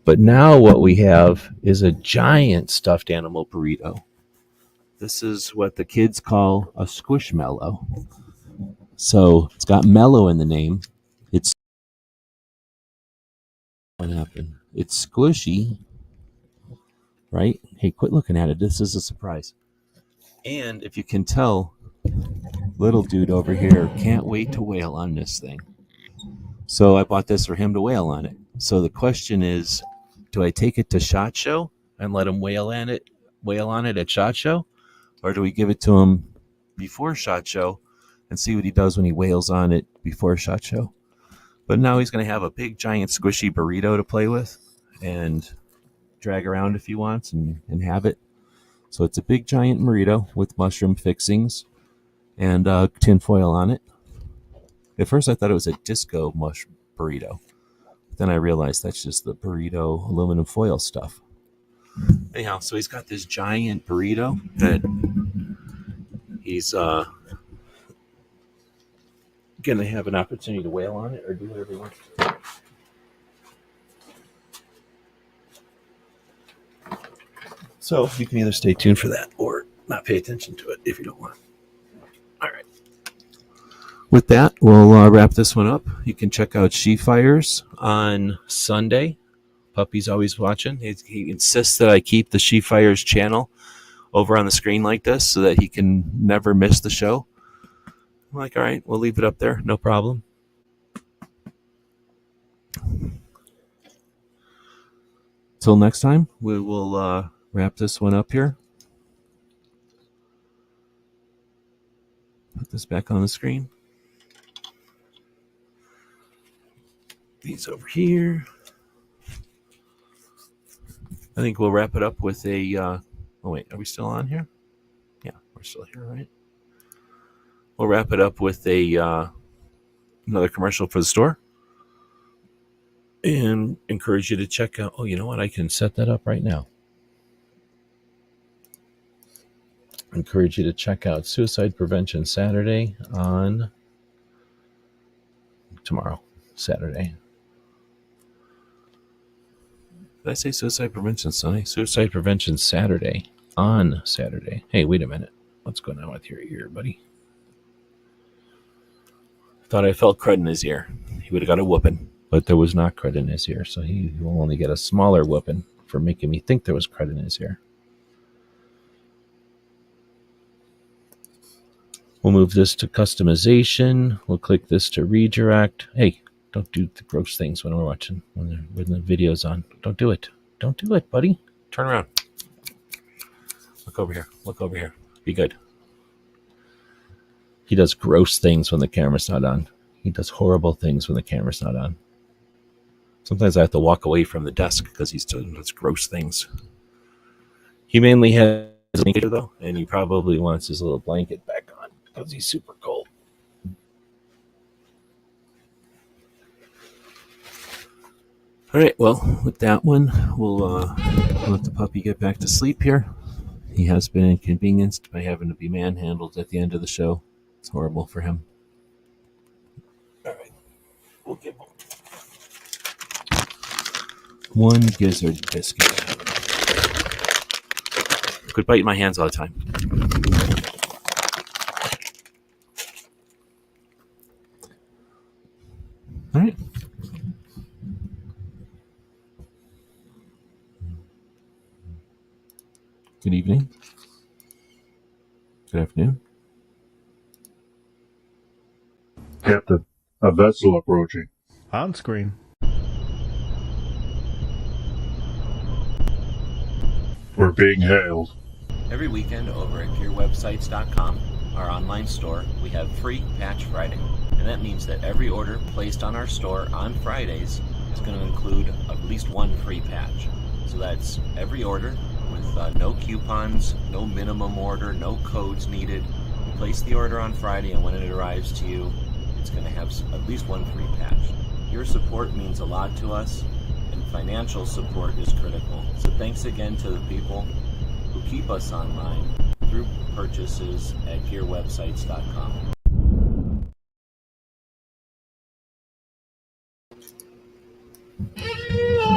But now what we have is a giant stuffed animal burrito. This is what the kids call a squishmallow. So it's got mellow in the name. It's what happened. It's squishy, right? Hey, quit looking at it. This is a surprise. And if you can tell, little dude over here can't wait to wail on this thing. So I bought this for him to wail on it. So the question is, do I take it to SHOT Show and let him wail on it at SHOT Show? Or do we give it to him before SHOT Show and see what he does when he wails on it before SHOT Show? But now he's going to have a big, giant, squishy burrito to play with and drag around if he wants and have it. So it's a big, giant burrito with mushroom fixings and tin foil on it. At first I thought it was a disco mushroom burrito. Then I realized that's just the burrito aluminum foil stuff. Anyhow, so he's got this giant burrito that he's going to have an opportunity to wail on it or do whatever he wants to. So you can either stay tuned for that or not pay attention to it if you don't want. All right. With that, we'll wrap this one up. You can check out She Fires on Sunday. Puppy's always watching. He insists that I keep the She Fires channel over on the screen like this so that he can never miss the show. I'm like, all right, we'll leave it up there. No problem. Till next time, we will wrap this one up here. Put this back on the screen. These over here. I think we'll wrap it up with a... oh, wait, are we still on here? Yeah, we're still here, right? We'll wrap it up with a another commercial for the store. And encourage you to check out... Oh, you know what? I can set that up right now. Encourage you to check out Suicide Prevention Saturday on tomorrow, Saturday. Did I say Suicide Prevention Sunday? Suicide Prevention Saturday on Saturday. Hey, wait a minute. What's going on with your ear, buddy? Thought I felt crud in his ear. He would have got a whooping, but there was not crud in his ear, so he will only get a smaller whooping for making me think there was crud in his ear. We'll move this to customization. We'll click this to redirect. Hey, don't do the gross things when we're watching, when the video's on. Don't do it. Don't do it, buddy. Turn around. Look over here. Look over here. Be good. He does gross things when the camera's not on. He does horrible things when the camera's not on. Sometimes I have to walk away from the desk because he's doing those gross things. He mainly has a blanket, though, and he probably wants his little blanket back on because he's super cold. All right, well, with that one, we'll let the puppy get back to sleep here. He has been inconvenienced by having to be manhandled at the end of the show. It's horrible for him. All right, we'll give him one gizzard biscuit. Quit biting my hands all the time. All right. Good evening. Good afternoon. Captain, a vessel approaching. On screen. We're being hailed. Every weekend over at gearwebsites.com, our online store, we have free Patch Friday. And that means that every order placed on our store on Fridays is going to include at least one free patch. So that's every order with no coupons, no minimum order, no codes needed. You place the order on Friday, and when it arrives to you, it's going to have at least one free patch. Your support means a lot to us, and financial support is critical. So thanks again to the people who keep us online through purchases at gearwebsites.com.